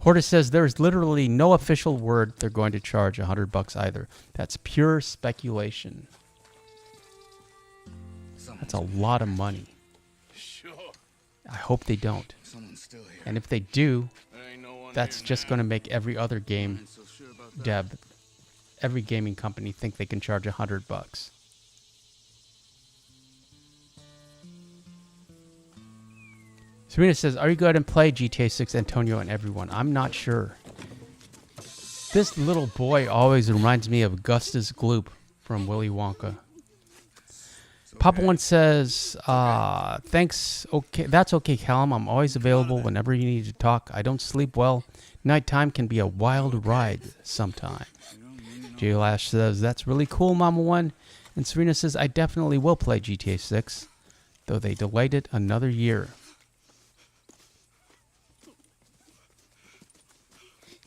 Speaker 1: Horta says, there's literally no official word they're going to charge $100 either. That's pure speculation. That's a lot of money. I hope they don't. And if they do, that's just going to make every other game dev, every gaming company think they can charge $100. Serena says, are you going to play GTA 6, Antonio, and everyone? I'm not sure. This little boy always reminds me of Augustus Gloop from Willy Wonka. Papa One says, thanks. Okay, that's okay, Callum. I'm always available whenever you need to talk. I don't sleep well. Nighttime can be a wild ride sometime. J Lash says, that's really cool, Mama One. And Serena says, I definitely will play GTA 6, though they delayed it another year.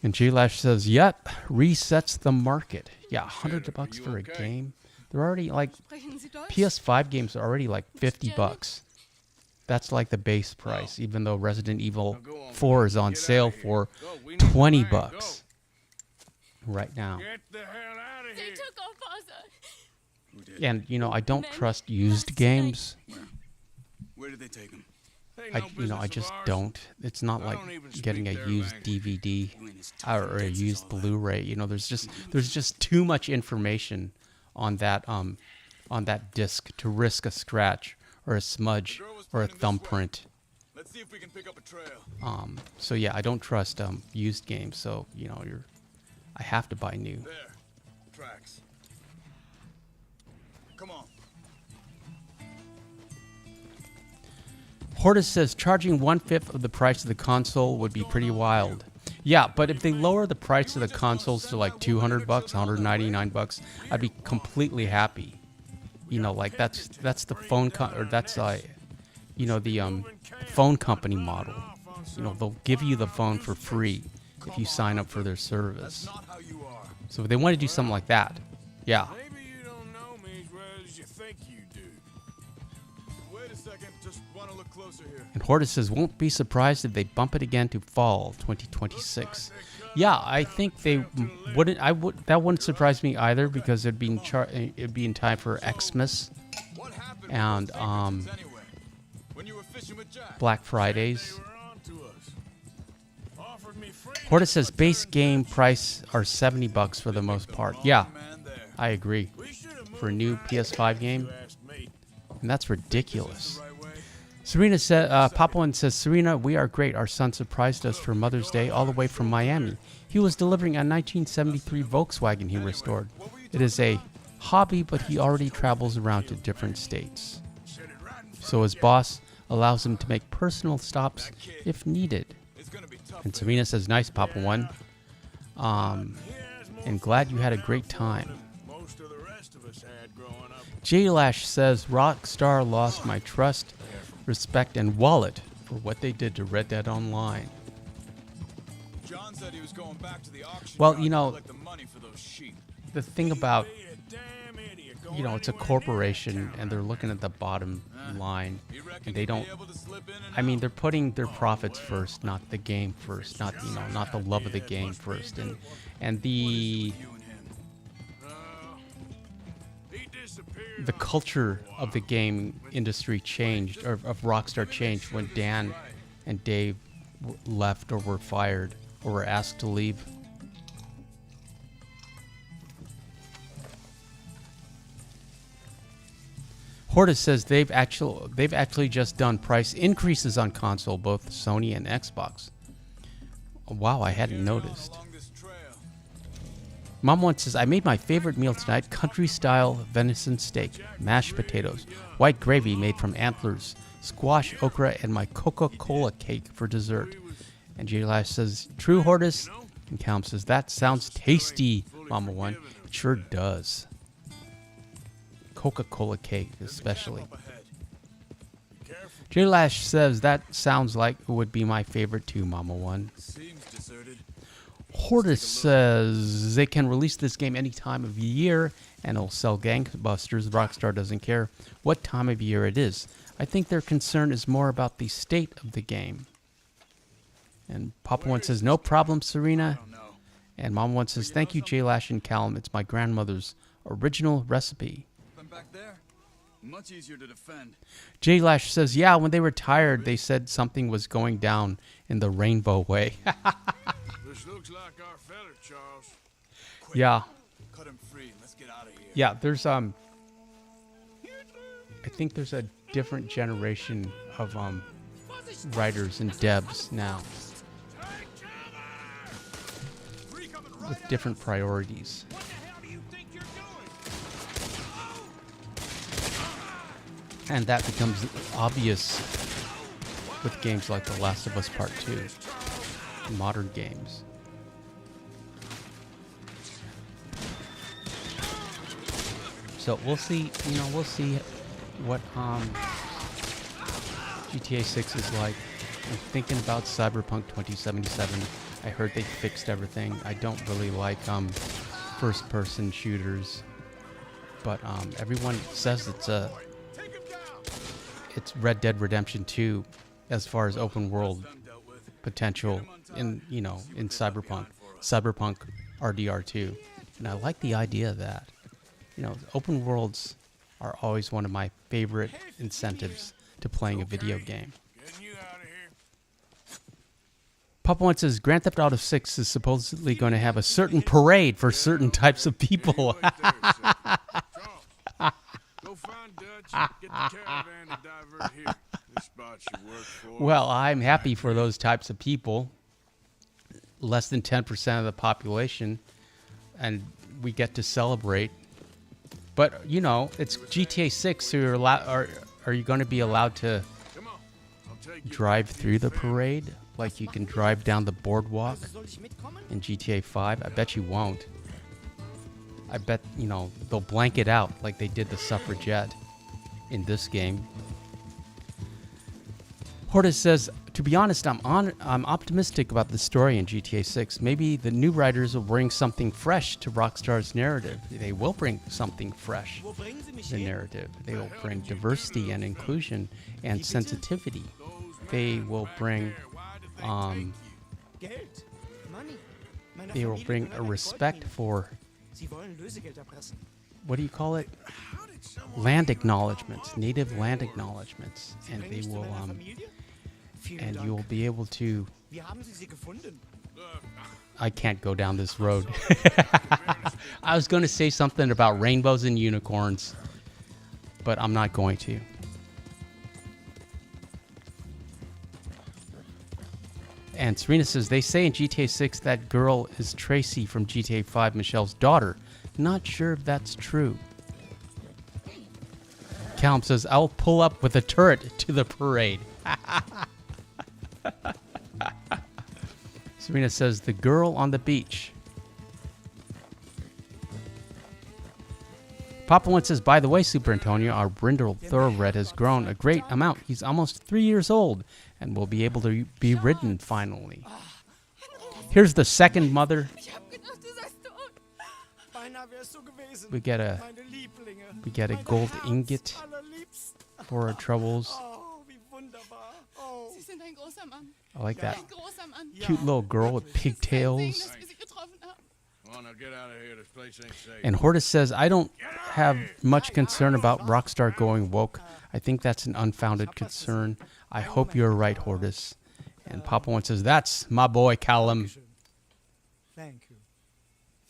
Speaker 1: And J Lash says, yep, resets the market. Yeah, $100 for a game. They're already like, PS5 games are already like $50. That's like the base price, even though Resident Evil 4 is on sale for $20 right now.
Speaker 2: Get the hell out of here.
Speaker 4: Took off Ozzy.
Speaker 1: And, you know, I don't trust used games.
Speaker 5: Where did they take him?
Speaker 1: I just don't. It's not like getting a used DVD or a used Blu-ray. You know, there's just too much information on that disc to risk a scratch or a smudge or a thumbprint
Speaker 5: Let's see if we can pick up a trail.
Speaker 1: So yeah, I don't trust used games. So I have to buy new.
Speaker 5: There. Tracks. Come on.
Speaker 1: Hortus says charging 1/5 of the price of the console would be pretty wild. Yeah, but if they lower the price of the consoles to like $200, $199, I'd be completely happy. Like that's the phone the phone company model. They'll give you the phone for free if you sign up for their service.
Speaker 5: Not how you are.
Speaker 1: So if they want to do something like that, yeah.
Speaker 2: Maybe you don't know me as well as you think you do.
Speaker 5: Wait a second. Just want to look closer here.
Speaker 1: And Hortus says won't be surprised if they bump it again to fall 2026. Yeah, I think they wouldn't. That wouldn't surprise me either because it'd be in time for Xmas
Speaker 5: What happened
Speaker 1: and
Speaker 5: with those tickets anyway? When you were fishing with Jack?
Speaker 1: Black Fridays.
Speaker 2: They were on to us. Offered me free.
Speaker 1: Hortus says base game price are $70 for the most part. Yeah,
Speaker 5: Man there.
Speaker 1: I agree.
Speaker 2: We should have
Speaker 1: For a
Speaker 2: moved
Speaker 1: new
Speaker 2: back
Speaker 1: PS5
Speaker 2: if
Speaker 1: game,
Speaker 2: you asked me.
Speaker 1: and that's ridiculous.
Speaker 5: Right way.
Speaker 1: Serena said, Papuan says, Serena, we are great. Our son surprised us for Mother's Day all the way from Miami. He was delivering a 1973 Volkswagen he restored. It is a hobby, but he already travels around to different states. So his boss allows him to make personal stops if needed.
Speaker 5: It's gonna be tough.
Speaker 1: And Serena says, nice, Papuan. And glad you had a great time.
Speaker 2: Most of the rest of us had growing up.
Speaker 1: J-Lash says, Rockstar lost my trust, respect, and wallet for what they did to Red Dead Online.
Speaker 5: John said he was going back to the auction.
Speaker 1: Well,
Speaker 5: yard to collect the money for those sheep.
Speaker 1: The thing about,
Speaker 2: Be a damn idiot going
Speaker 1: it's a
Speaker 2: anywhere
Speaker 1: corporation
Speaker 2: near that
Speaker 1: and they're looking at the bottom line.
Speaker 5: You reckon
Speaker 1: And they
Speaker 5: he'd be
Speaker 1: don't,
Speaker 5: able to slip in and
Speaker 1: I mean,
Speaker 5: out?
Speaker 1: they're putting their profits first, not the game first, not the love of the game first. And the
Speaker 5: You and him.
Speaker 2: He disappeared
Speaker 1: the
Speaker 2: on
Speaker 1: culture of the game industry changed, or of Rockstar changed when Dan and Dave left or were fired or were asked to leave. Hortus says they've actually just done price increases on console, both Sony and Xbox. Wow, I hadn't noticed.
Speaker 5: Along this trail.
Speaker 1: Mom once says, I made my favorite meal tonight, country-style venison steak, mashed potatoes, white gravy made from antlers, squash, okra, and my Coca-Cola cake for dessert. And J-Lash says, true, Hortus? And Calum says, that sounds tasty, Mama One. It sure does. Coca-Cola cake, especially.
Speaker 5: Up ahead.
Speaker 1: J-Lash says, that sounds like it would be my favorite too, Mama One.
Speaker 5: Seems deserted.
Speaker 1: Hortus says they can release this game any time of year and it'll sell gangbusters. Rockstar doesn't care what time of year it is. I think their concern is more about the state of the game. And Papa One says, no problem, Serena.
Speaker 5: I don't know.
Speaker 1: And Mom One says, thank you, J-Lash and Callum. It's my grandmother's original recipe.
Speaker 5: Them back there. Much easier to defend.
Speaker 1: J-Lash says, yeah, when they were tired, they said something was going down in the rainbow way.
Speaker 2: This looks like our feller, Charles.
Speaker 1: Yeah.
Speaker 5: Cut him free and let's get out of here.
Speaker 1: Yeah, there's I think there's a different generation of writers and devs now with different priorities.
Speaker 2: What the hell do you think you're doing?
Speaker 1: And that becomes obvious with games like The Last of Us Part 2, modern games. So we'll see, we'll see what GTA 6 is like. I'm thinking about Cyberpunk 2077. I heard they fixed everything. I don't really like first-person shooters, but everyone says it's Red Dead Redemption 2 as far as open world potential in Cyberpunk RDR2, and I like the idea of that. Open worlds are always one of my favorite incentives to playing a video game.
Speaker 2: Getting you out of here.
Speaker 1: Papa One says Grand Theft Auto 6 is supposedly going to have a certain parade for certain types of people.
Speaker 2: Wait there, sir. Charles, go find Dutch. Get the caravan and divert here. This spot you work for.
Speaker 1: Well, I'm happy for those types of people. Less than 10% of the population, and we get to celebrate. But you know, it's GTA 6, so you're are you going to be allowed to
Speaker 2: Come on. I'll take you
Speaker 1: drive
Speaker 2: back to
Speaker 1: through
Speaker 2: your
Speaker 1: the
Speaker 2: family.
Speaker 1: parade like you can drive down the boardwalk
Speaker 6: Soll ich mitkommen?
Speaker 1: in GTA 5? I bet you won't. I bet, you know, they'll blank it out like they did the suffragette in this game. Hortus says, to be honest, I'm optimistic about the story in GTA 6. Maybe the new writers will bring something fresh to Rockstar's narrative. They will bring something fresh
Speaker 6: Wo bringen Sie mich
Speaker 1: to the
Speaker 6: hin?
Speaker 1: narrative. They will bring diversity and inclusion and sensitivity. They will bring
Speaker 6: Geld. Money. Meiner
Speaker 1: they will
Speaker 6: Familie
Speaker 1: bring
Speaker 6: gehört
Speaker 1: a
Speaker 6: ein
Speaker 1: respect
Speaker 6: Goldmine.
Speaker 1: for,
Speaker 6: Sie wollen Lösegeld erpressen.
Speaker 1: what do you call it?
Speaker 2: How did someone
Speaker 1: Land acknowledgments, native land acknowledgments, and
Speaker 6: Bring
Speaker 1: they
Speaker 6: ich zu
Speaker 1: will
Speaker 6: meiner Familie? Vielen
Speaker 1: and
Speaker 6: Dank.
Speaker 1: you will be able to.
Speaker 6: Wie haben Sie sie gefunden?
Speaker 1: I can't go down this road. I was going to say something about rainbows and unicorns, but I'm not going to. And Serena says, they say in GTA 6 that girl is Tracy from GTA 5, Michelle's daughter. Not sure if that's true. Callum says, I'll pull up with a turret to the parade. Serena says, the girl on the beach. Papa One says, by the way, Super Antonio, our brindle thoroughbred has grown a great amount. He's almost 3 years old and will be able to be ridden finally. Here's the second mother.
Speaker 4: Ich hab gedacht, du seist tot.
Speaker 6: Beinahe wärst du gewesen.
Speaker 1: We get a
Speaker 6: Meine Lieblinge.
Speaker 1: we get a
Speaker 6: Mein
Speaker 1: gold
Speaker 6: Herz
Speaker 1: ingot
Speaker 6: allerliebst.
Speaker 1: for our troubles.
Speaker 6: Oh, wie wunderbar. Oh.
Speaker 4: Sie sind ein großer Mann.
Speaker 1: I like that.
Speaker 4: Ein großer Mann.
Speaker 1: Cute little girl with
Speaker 4: Es ist ein Segen,
Speaker 1: pigtails.
Speaker 4: dass wir sie getroffen haben.
Speaker 2: Come on, now get out of here. This place ain't safe.
Speaker 1: And Hortus says, I don't have much concern about Rockstar going woke. I think that's an unfounded concern. I hope you're right, Hortus. And Papa One says, that's my boy Callum.
Speaker 6: Dankeschön. Thank you.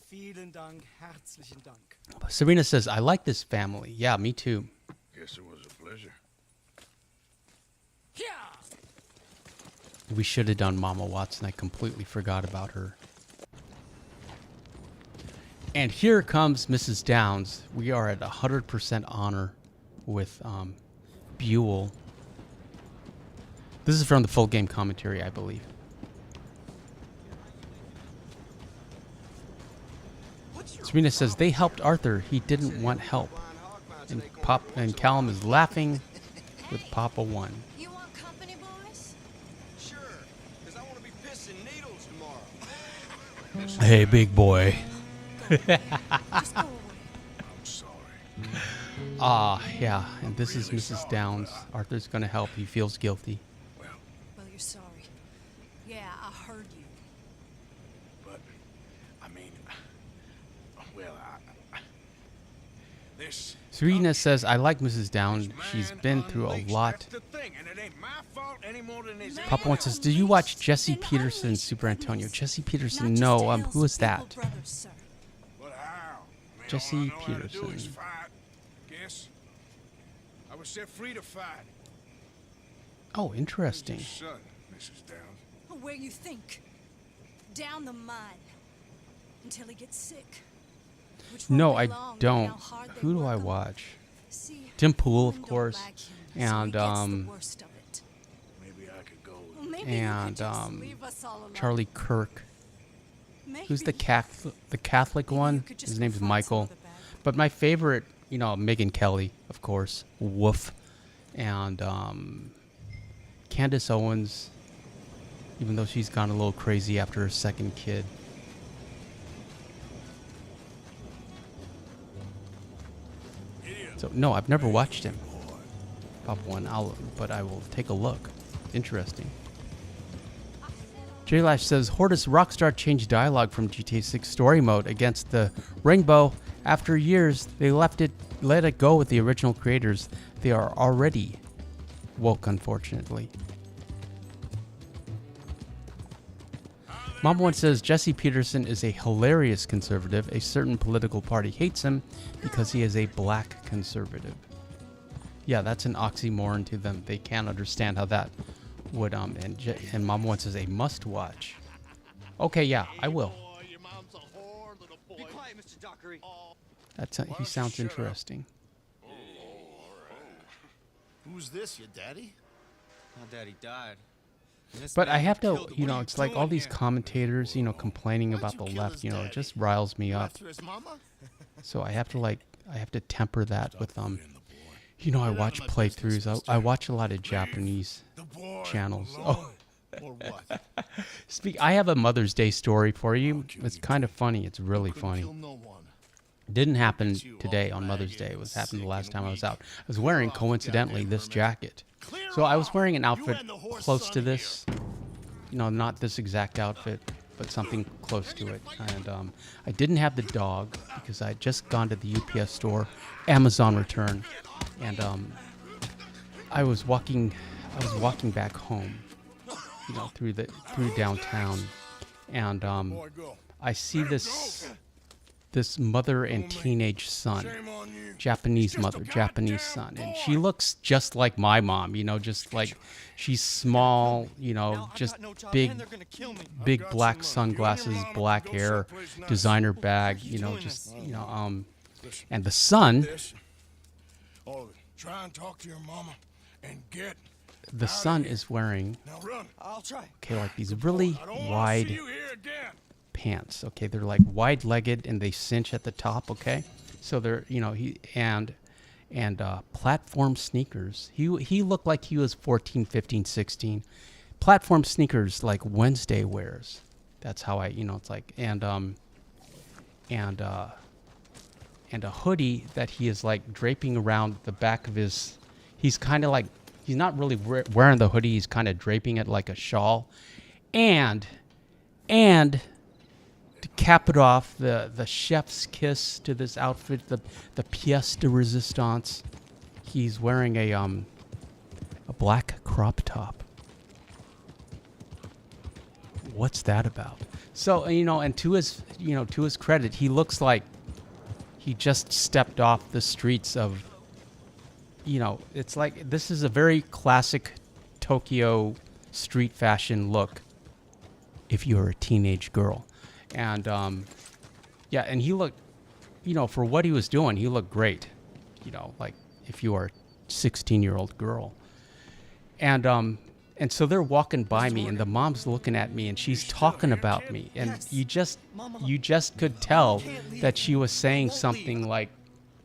Speaker 6: Vielen Dank. Herzlichen Dank.
Speaker 1: Serena says, I like this family. Yeah, me too.
Speaker 2: Guess it was a pleasure.
Speaker 1: We should have done Mama Watson. I completely forgot about her. And here comes Mrs. Downs. We are at 100% honor with Buell. This is from the full game commentary, I believe. Serena says they helped Arthur. He didn't want help. And Callum is laughing with Papa One.
Speaker 3: You want company, boys?
Speaker 5: Sure, because I want to be pissing needles tomorrow.
Speaker 1: Hey, big boy.
Speaker 3: Just go away.
Speaker 2: I'm sorry.
Speaker 1: Yeah. And this is Mrs. Downs. Arthur's going to help. He feels guilty.
Speaker 2: Well,
Speaker 3: Well, you're sorry. Yeah, I heard you.
Speaker 2: but I mean, well, this.
Speaker 1: Serena says, I like Mrs. Downs. She's
Speaker 2: Man
Speaker 1: been through a
Speaker 2: unleashed.
Speaker 1: lot.
Speaker 2: That's the thing, and it ain't my fault any more than it is.
Speaker 1: Papa One says, did you watch Jesse Peterson's Super Antonio? Jesse Peterson, no. Who is that?
Speaker 3: Brothers, sir.
Speaker 2: But how? I mean,
Speaker 1: Jesse
Speaker 2: all I know how to do is
Speaker 1: Peterson.
Speaker 2: fight. Guess I was set free to fight.
Speaker 1: Oh, interesting.
Speaker 2: Son, Mrs. Downs.
Speaker 3: Oh, where you think? Down the mine. Until he gets sick. Which won't
Speaker 1: No,
Speaker 3: be
Speaker 1: I
Speaker 3: long,
Speaker 1: don't.
Speaker 3: how hard they
Speaker 1: Who do
Speaker 3: work
Speaker 1: I
Speaker 3: him.
Speaker 1: watch?
Speaker 3: See,
Speaker 1: Tim Pool, of
Speaker 3: women don't
Speaker 1: course,
Speaker 3: like him, so
Speaker 1: and,
Speaker 3: he gets the
Speaker 1: um,
Speaker 3: worst of it.
Speaker 2: Maybe I could go.
Speaker 3: Well, maybe
Speaker 1: and,
Speaker 3: you could just
Speaker 1: um,
Speaker 3: leave us all alone.
Speaker 1: Charlie Kirk. Who's the
Speaker 3: Maybe.
Speaker 1: Catholic
Speaker 3: Maybe you
Speaker 1: one?
Speaker 3: could just
Speaker 1: His
Speaker 3: go
Speaker 1: name's
Speaker 3: find some
Speaker 1: Michael.
Speaker 3: other bag.
Speaker 1: But my favorite, Megan Kelly, of course. Woof. And Candace Owens, even though she's gone a little crazy after her second kid. So no, I've never watched him. Pop one, but I will take a look. Interesting. J Lash says Hortus Rockstar changed dialogue from GTA 6 story mode against the Rainbow. After years, they let it go with the original creators. They are already woke, unfortunately. Mom One says Jesse Peterson is a hilarious conservative. A certain political party hates him because he is a black conservative. Yeah, that's an oxymoron to them. They can't understand how that would and Mom wants to say must watch. Okay, yeah, I will.
Speaker 5: Be quiet, Mr. Dockery.
Speaker 1: He sounds interesting.
Speaker 7: Who's this, your daddy?
Speaker 5: My daddy died. And this
Speaker 1: But I
Speaker 5: man
Speaker 1: have to,
Speaker 5: killed-
Speaker 1: you
Speaker 5: What are
Speaker 1: know, it's like all
Speaker 5: doing
Speaker 1: these
Speaker 5: here?
Speaker 1: commentators, you know, complaining
Speaker 7: Why'd
Speaker 1: about
Speaker 7: you
Speaker 1: the
Speaker 7: kill
Speaker 1: left,
Speaker 7: his
Speaker 1: you know, it
Speaker 7: daddy?
Speaker 1: just riles me up.
Speaker 7: After his mama?
Speaker 1: So I have to temper that with you know, I watch playthroughs. I watch a lot of Japanese
Speaker 7: The boy
Speaker 1: channels.
Speaker 7: alone.
Speaker 1: Oh,
Speaker 7: Or what?
Speaker 1: I have a Mother's Day story for you.
Speaker 7: kill
Speaker 1: It's
Speaker 7: you
Speaker 1: kind of funny. It's really
Speaker 7: Couldn't
Speaker 1: funny.
Speaker 7: kill no one.
Speaker 1: Didn't happen
Speaker 7: you
Speaker 1: today
Speaker 7: all
Speaker 1: on Mother's
Speaker 7: ragged
Speaker 1: Day. It
Speaker 7: and
Speaker 1: was happened the
Speaker 7: sick
Speaker 1: last
Speaker 7: and
Speaker 1: time I was
Speaker 7: weak.
Speaker 1: out. I was wearing,
Speaker 7: off, you
Speaker 1: coincidentally,
Speaker 7: goddamn
Speaker 1: this
Speaker 7: hermit.
Speaker 1: jacket.
Speaker 7: Clear
Speaker 1: So I was
Speaker 7: off.
Speaker 1: wearing an
Speaker 7: You
Speaker 1: outfit
Speaker 7: and the horse
Speaker 1: close
Speaker 7: son
Speaker 1: to
Speaker 7: in
Speaker 1: this. You know, not this exact outfit, but something close to it. And I didn't have the dog because I had just gone to the UPS store, Amazon return, and I was walking back home, you know, through downtown, and
Speaker 2: Boy, go.
Speaker 1: I see this mother and teenage son,
Speaker 2: Shame on you.
Speaker 1: Japanese mother, Japanese son, and she looks just like my mom, you know, just like she's small, you
Speaker 5: Now
Speaker 1: know,
Speaker 5: I
Speaker 1: just
Speaker 5: got no job
Speaker 1: big,
Speaker 5: and they're gonna kill me.
Speaker 1: big
Speaker 2: got
Speaker 1: black
Speaker 2: some money. You and your
Speaker 1: sunglasses,
Speaker 2: mama
Speaker 1: black
Speaker 2: can go
Speaker 1: hair,
Speaker 2: someplace nice.
Speaker 1: designer bag,
Speaker 5: you
Speaker 1: you know,
Speaker 5: doing
Speaker 1: just
Speaker 5: this?
Speaker 1: you know,
Speaker 2: Listen,
Speaker 1: and the son,
Speaker 2: this, all of it. Try and talk to your mama and get.
Speaker 1: the son is wearing
Speaker 2: Now run.
Speaker 5: I'll try.
Speaker 1: okay, like these really
Speaker 2: I don't want to see
Speaker 1: wide
Speaker 2: you here again.
Speaker 1: pants. Okay, they're like wide-legged and they cinch at the top. Okay, so they're you know and platform sneakers. He looked like he was 14, 15, 16. Platform sneakers like Wednesday wears. That's how it's like and a hoodie that he is like draping around the back of his. He's kind of like he's not really wearing the hoodie. He's kind of draping it like a shawl, and to cap it off, the chef's kiss to this outfit, the pièce de résistance. He's wearing a black crop top. What's that about? So and to his credit, he looks like he just stepped off the streets of. It's like this is a very classic Tokyo street fashion look. If you're a teenage girl, and and he looked, for what he was doing, he looked great. Like if you are a 16-year-old girl, and so they're walking by me, and the mom's looking at me, and she's talking about me, and you just could tell that she was saying something like,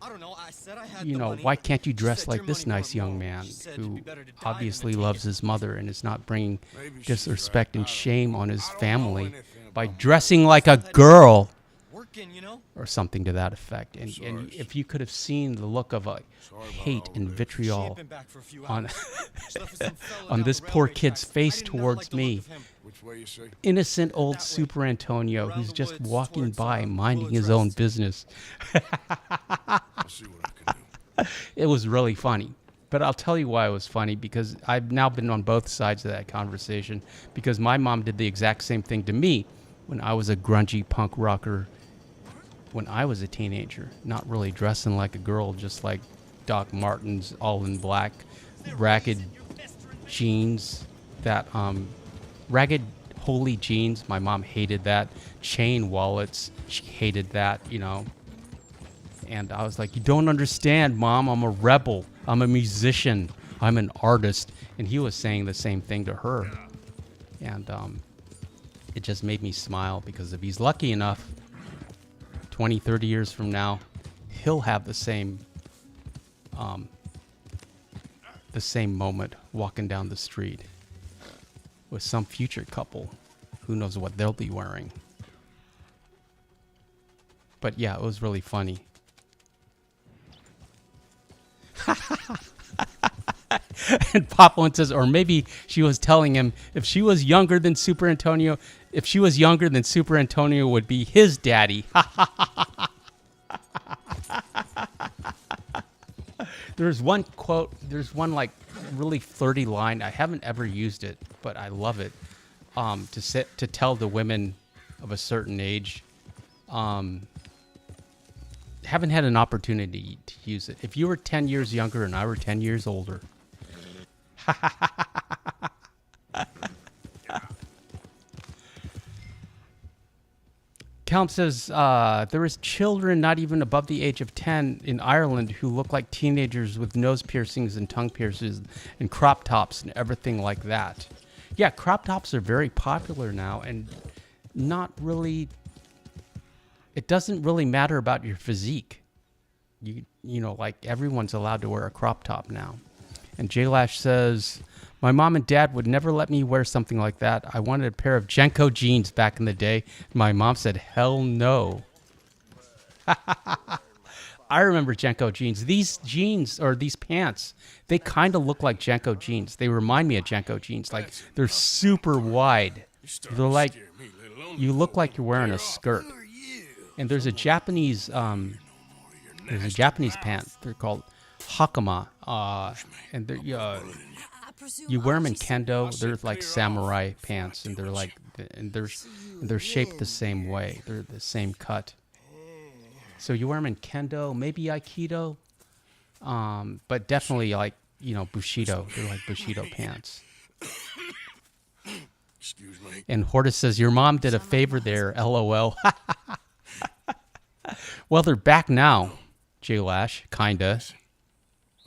Speaker 5: I don't know. I said I had the money.
Speaker 1: why can't you
Speaker 5: She
Speaker 1: dress
Speaker 5: said
Speaker 1: like
Speaker 5: your
Speaker 1: this
Speaker 5: money
Speaker 1: nice
Speaker 5: weren't
Speaker 1: young
Speaker 5: wrong.
Speaker 1: man
Speaker 5: She said it'd
Speaker 1: who
Speaker 5: be better to die than
Speaker 1: obviously
Speaker 5: to take
Speaker 1: loves
Speaker 5: it.
Speaker 1: his mother and is not bringing
Speaker 2: Maybe she's
Speaker 1: disrespect
Speaker 2: right.
Speaker 1: and shame on his
Speaker 2: I don't know
Speaker 1: family
Speaker 2: anything
Speaker 1: by
Speaker 2: about
Speaker 1: dressing like a girl
Speaker 5: Working,
Speaker 1: or something to that effect? And
Speaker 2: sorry.
Speaker 1: if you could have seen the look of hate and
Speaker 5: She ain't
Speaker 1: vitriol
Speaker 5: been back for a few
Speaker 1: on
Speaker 5: hours. She left with some fella
Speaker 1: on
Speaker 5: down
Speaker 1: this
Speaker 5: the
Speaker 1: poor
Speaker 5: railway
Speaker 1: kid's
Speaker 5: tracks.
Speaker 1: face
Speaker 5: I did not
Speaker 1: towards
Speaker 5: like the look
Speaker 1: me.
Speaker 5: of him.
Speaker 2: Which way you say?
Speaker 1: Innocent old
Speaker 5: That way.
Speaker 1: Super Antonio
Speaker 5: Around
Speaker 1: who's
Speaker 5: the
Speaker 1: just
Speaker 5: woods
Speaker 1: walking
Speaker 5: towards,
Speaker 1: by, minding
Speaker 5: Willow's
Speaker 1: his own
Speaker 5: Rest.
Speaker 1: business.
Speaker 2: I'll see what I can do.
Speaker 1: It was really funny. But I'll tell you why it was funny, because I've now been on both sides of that conversation, because my mom did the exact same thing to me when I was a grungy punk rocker when I was a teenager, not really dressing like a girl, just like Doc Martens, all in black, ragged jeans, that ragged holy jeans. My mom hated that. Chain wallets, she hated that, And I was like, you don't understand, Mom. I'm a rebel. I'm a musician. I'm an artist. And he was saying the same thing to her. And it just made me smile, because if he's lucky enough, 20, 30 years from now, he'll have the same moment walking down the street with some future couple. Who knows what they'll be wearing. But yeah, it was really funny. And Poplin says, or maybe she was telling him if she was younger than Super Antonio would be his daddy. There's one quote, there's one like really flirty line. I haven't ever used it, but I love it. To tell the women of a certain age, haven't had an opportunity to use it. If you were 10 years younger and I were 10 years older. Count says there is children not even above the age of 10 in Ireland who look like teenagers with nose piercings and tongue piercings and crop tops and everything like that. Yeah, crop tops are very popular now, and not really. It doesn't really matter about your physique. You know, like everyone's allowed to wear a crop top now. And J-Lash says, my mom and dad would never let me wear something like that. I wanted a pair of Jenko jeans back in the day. My mom said, hell no. I remember Jenko jeans. These jeans, or these pants, they kind of look like Jenko jeans. They remind me of Jenko jeans. Like, they're super wide. They're like, you look like you're wearing a skirt. And there's a Japanese pant. They're called hakama. And they're, you wear them in kendo. They're like samurai pants, and they're like, and they're shaped the same way. They're the same cut. So you wear them in kendo, maybe aikido, but definitely like, you know, bushido. They're like bushido pants.
Speaker 2: Excuse me.
Speaker 1: And Hortus says, your mom did a favor there, LOL. Well, they're back now, J-Lash, kinda.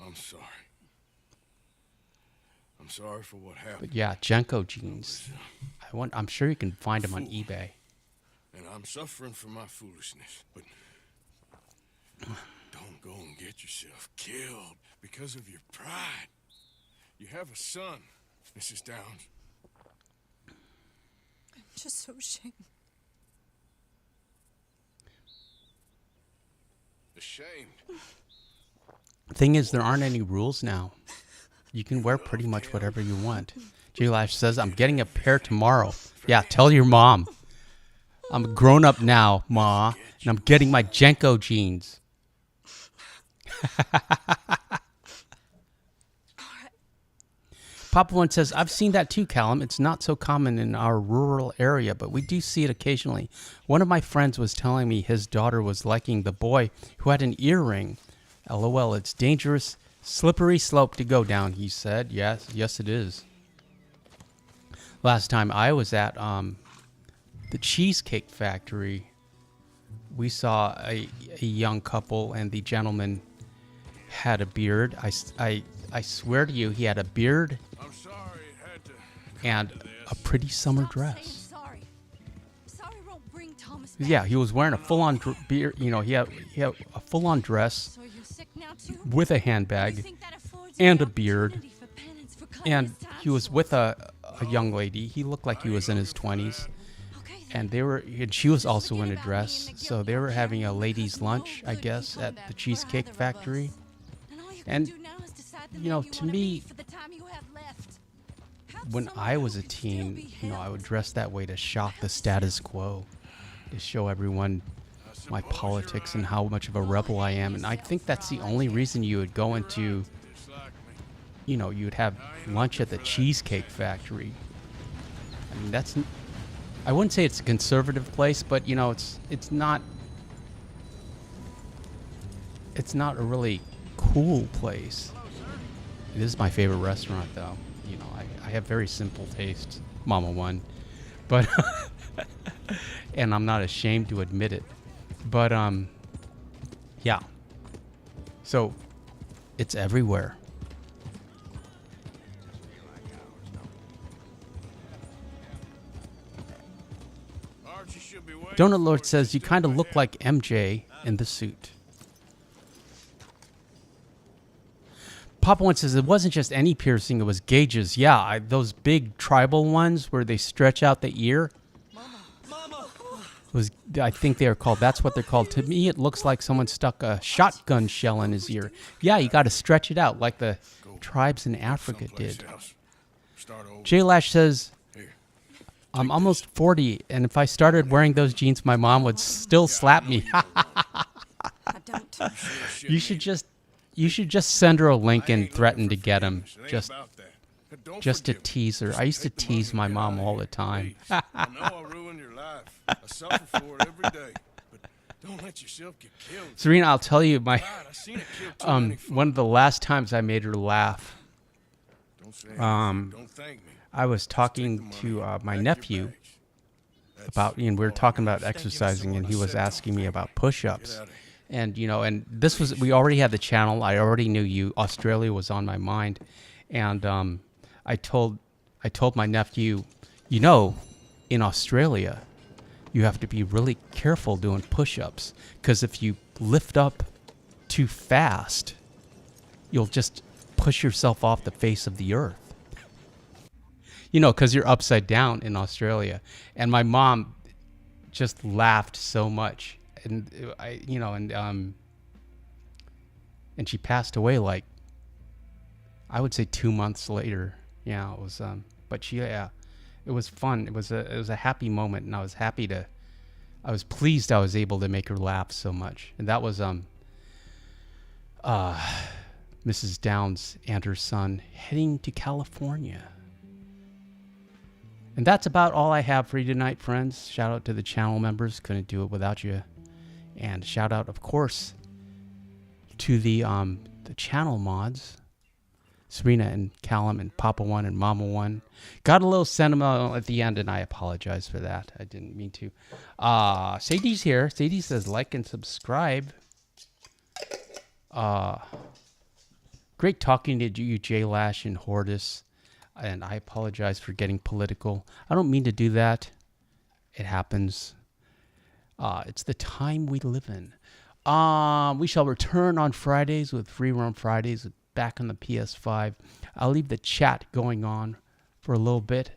Speaker 2: I'm sorry. I'm sorry for what happened.
Speaker 1: But yeah, Jenko jeans. I'm sure you can find them on eBay.
Speaker 2: And I'm suffering for my foolishness. But don't go and get yourself killed because of your pride. You have a son, Mrs. Downs.
Speaker 3: I'm just so ashamed.
Speaker 2: Ashamed.
Speaker 1: Thing is, there aren't any rules now. You can wear pretty much whatever you want. J-Lash says, I'm getting a pair tomorrow. Yeah, tell your mom. I'm a grown up now, Ma, and I'm getting my Jenko jeans. Papa One says, I've seen that too, Callum. It's not so common in our rural area, but we do see it occasionally. One of my friends was telling me his daughter was liking the boy who had an earring. LOL, it's dangerous, slippery slope to go down, he said. Yes, it is. Last time I was at the Cheesecake Factory, we saw a young couple, and the gentleman had a beard. I swear to you, he had a beard
Speaker 2: I'm sorry it had to
Speaker 1: and a pretty summer dress.
Speaker 3: Sorry. Sorry won't bring Thomas back.
Speaker 1: Yeah, he was wearing a full-on beard. You know, he had a full-on dress
Speaker 3: So you're sick now too?
Speaker 1: with a
Speaker 3: You
Speaker 1: handbag,
Speaker 3: think that affords you
Speaker 1: and
Speaker 3: the
Speaker 1: a beard,
Speaker 3: opportunity for penance for cutting
Speaker 1: and
Speaker 3: his ties?
Speaker 1: he was with a young lady. He looked like he was in his 20s,
Speaker 3: Okay, then.
Speaker 1: and she was also in a dress. So they were having a ladies' lunch, I guess, at the Cheesecake Factory.
Speaker 3: And all you
Speaker 1: And,
Speaker 3: can do now is decide the
Speaker 1: you know,
Speaker 3: man
Speaker 1: to
Speaker 3: wanna
Speaker 1: me,
Speaker 3: be for the time you have left. Have
Speaker 1: when
Speaker 3: someone
Speaker 1: I was
Speaker 3: who
Speaker 1: a
Speaker 3: can still
Speaker 1: teen,
Speaker 3: be
Speaker 1: you know, I would
Speaker 3: held.
Speaker 1: dress that way to shock the status quo, to show everyone my politics and how much of a rebel I am. And I think that's the only reason you would go into, you know, you'd have lunch at the Cheesecake Factory. I mean, I wouldn't say it's a conservative place, but, you know, it's not a really cool place. It is my favorite restaurant, though. You know, I have very simple tastes, Mama One, but and I'm not ashamed to admit it. But yeah. So it's everywhere.
Speaker 2: Archie should be waiting
Speaker 1: Donut
Speaker 2: for
Speaker 1: Lord
Speaker 2: us
Speaker 1: says you
Speaker 2: to
Speaker 1: kind of
Speaker 2: do
Speaker 1: look
Speaker 2: ahead.
Speaker 1: like MJ in the suit. Papa One says it wasn't just any piercing, it was gauges. Yeah, those big tribal ones where they stretch out the ear. I think they are called, that's what they're called. To me, it looks like someone stuck a shotgun shell in his ear. Yeah, you got to stretch it out like the tribes in Africa
Speaker 2: Someplace
Speaker 1: did.
Speaker 2: else. Start over.
Speaker 1: J-Lash says,
Speaker 2: Here.
Speaker 1: I'm almost 40, and if I started wearing those jeans, my mom would still slap me.
Speaker 3: I don't.
Speaker 1: You should just send her a link and threaten to get him, just to tease her. I used to tease my mom all the time.
Speaker 2: I know I ruined your life. I suffer for it every day. But Don't let yourself get killed.
Speaker 1: Serena, I'll tell you, my
Speaker 2: God, I seen it kill too many folks.
Speaker 1: one of the last times I made her laugh,
Speaker 2: Don't say anything. Don't thank me.
Speaker 1: I was talking to my nephew about, we were talking about exercising, and he was asking me about push-ups. And, and this was, we already had the channel. I already knew you. Australia was on my mind. And I told my nephew, in Australia, you have to be really careful doing push-ups, because if you lift up too fast, you'll just push yourself off the face of the earth. Because you're upside down in Australia. And my mom just laughed so much. And and she passed away like, I would say 2 months later. Yeah, it was but it was fun. It was a happy moment, and I was pleased I was able to make her laugh so much. And that was Mrs. Downs and her son heading to California. And that's about all I have for you tonight, friends. Shout out to the channel members. Couldn't do it without you. And shout out, of course, to the channel mods, Serena and Callum and Papa One and Mama One. Got a little sentimental at the end, and I apologize for that. I didn't mean to. Sadie's here. Sadie says like and subscribe. Great talking to you, Jay Lash and Hortus. And I apologize for getting political. I don't mean to do that. It happens. It's the time we live in. We shall return on Fridays with Free Roam Fridays back on the PS5. I'll leave the chat going on for a little bit,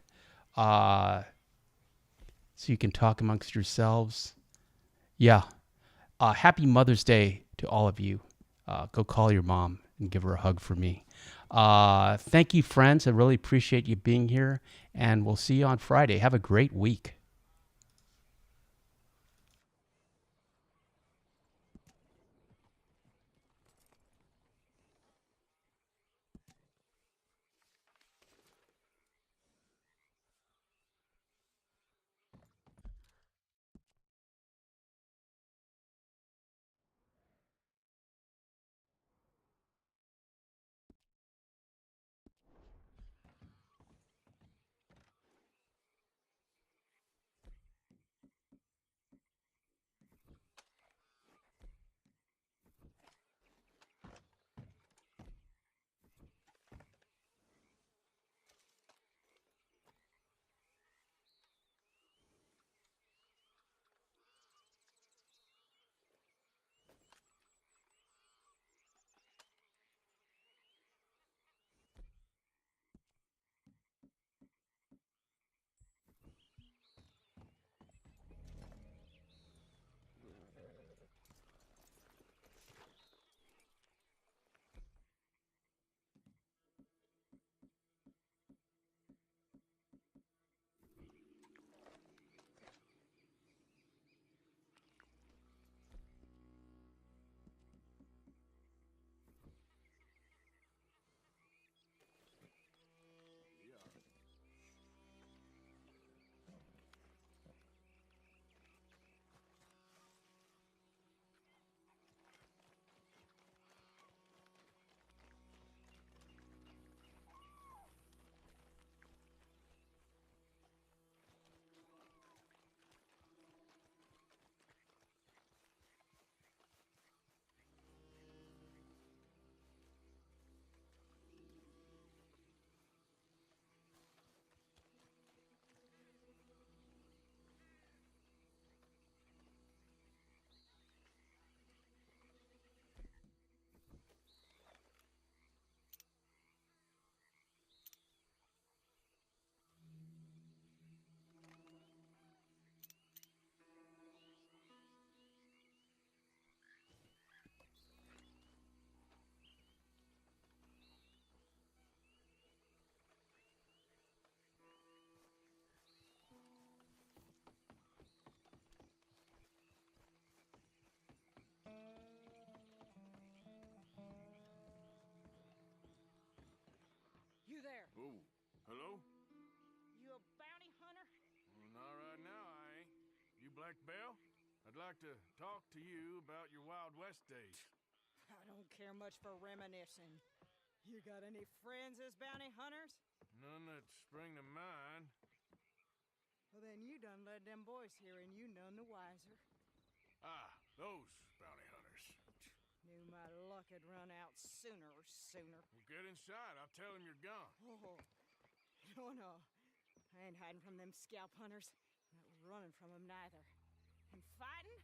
Speaker 1: so you can talk amongst yourselves. Yeah. Happy Mother's Day to all of you. Go call your mom and give her a hug for me. Thank you, friends. I really appreciate you being here, and we'll see you on Friday. Have a great week.
Speaker 3: You there?
Speaker 2: Oh, hello?
Speaker 3: You a bounty hunter?
Speaker 2: Well, not right now, I ain't. You Black Belle? I I'd like to talk to you about your Wild West days.
Speaker 8: I don't care much for reminiscing. You got any friends as bounty hunters?
Speaker 2: None that spring to mind.
Speaker 8: Well, then you done led them boys here and you none the wiser.
Speaker 2: Ah, those bounty hunters.
Speaker 8: Knew my luck had run out sooner.
Speaker 2: Well, get inside. I'll tell him you're gone.
Speaker 8: Oh, no. I ain't hiding from them scalp hunters. Not running from them neither. And fighting?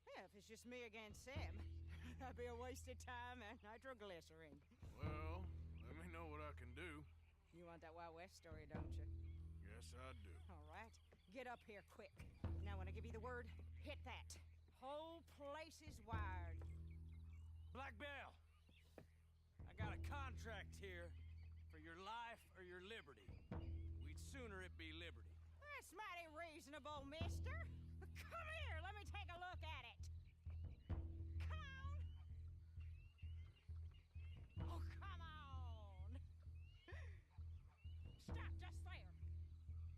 Speaker 8: Yeah, if it's just me against them, that'd be a wasted time and nitroglycerin.
Speaker 2: Well, let me know what I can do.
Speaker 8: You want that Wild West story, don't you?
Speaker 2: Yes, I do.
Speaker 8: All right, get up here quick. Now when I give you the word, hit that. Whole place is wired.
Speaker 5: Black Bell, I got a contract here for your life or your liberty. We'd sooner it be liberty.
Speaker 8: That's mighty reasonable, mister. Come here, let me take a look at it. Come on. Oh, come on. Stop just there.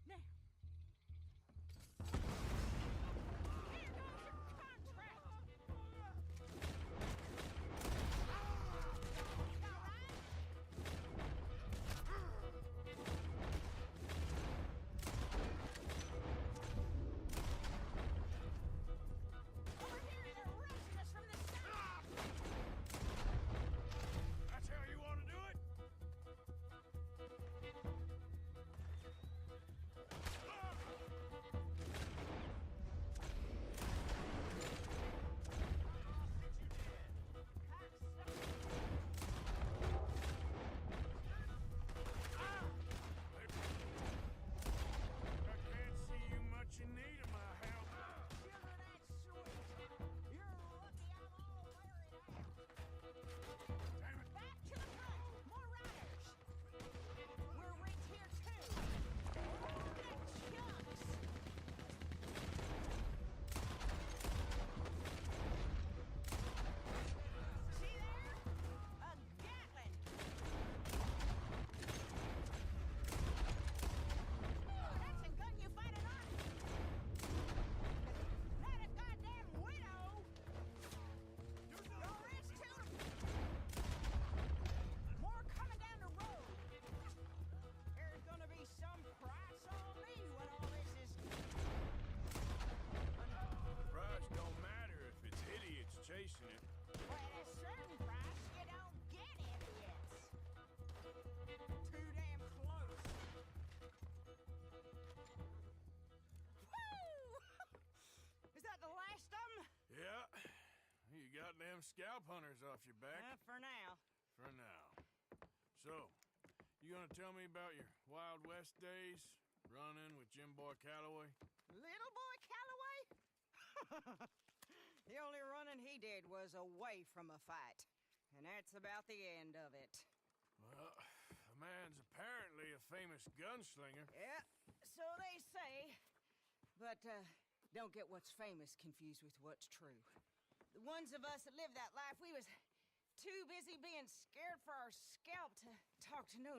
Speaker 8: Now. Here goes your contract. All right? Over here, they're rushing us from the south.
Speaker 2: That's how you want to do it? I can't see you much in need of my help.
Speaker 8: Sugar that sweet. You're lucky I'm all wearing out.
Speaker 2: Damn it.
Speaker 8: Back to the front. More riders. We're right here too. The chunks. See there? A Gatling. That's a gun you fight an army. Not a goddamn widow. Your wrist too. More coming down the road. There's gonna be some price on me when all this is.
Speaker 2: Price don't matter if it's idiots chasing it.
Speaker 8: Well, at a certain price, you don't get idiots. Too damn close. Woo! Is that the last of them?
Speaker 2: Yeah. You got them scalp hunters off your back.
Speaker 8: For now.
Speaker 2: For now. So, you gonna tell me about your Wild West days? Running with Jim Boy Calloway?
Speaker 8: Little boy Calloway? The only running he did was away from a fight. And that's about the end of it.
Speaker 2: Well, the man's apparently a famous gunslinger.
Speaker 8: Yeah, so they say. But, don't get what's famous confused with what's true. The ones of us that lived that life, we was too busy being scared for our scalp to talk to no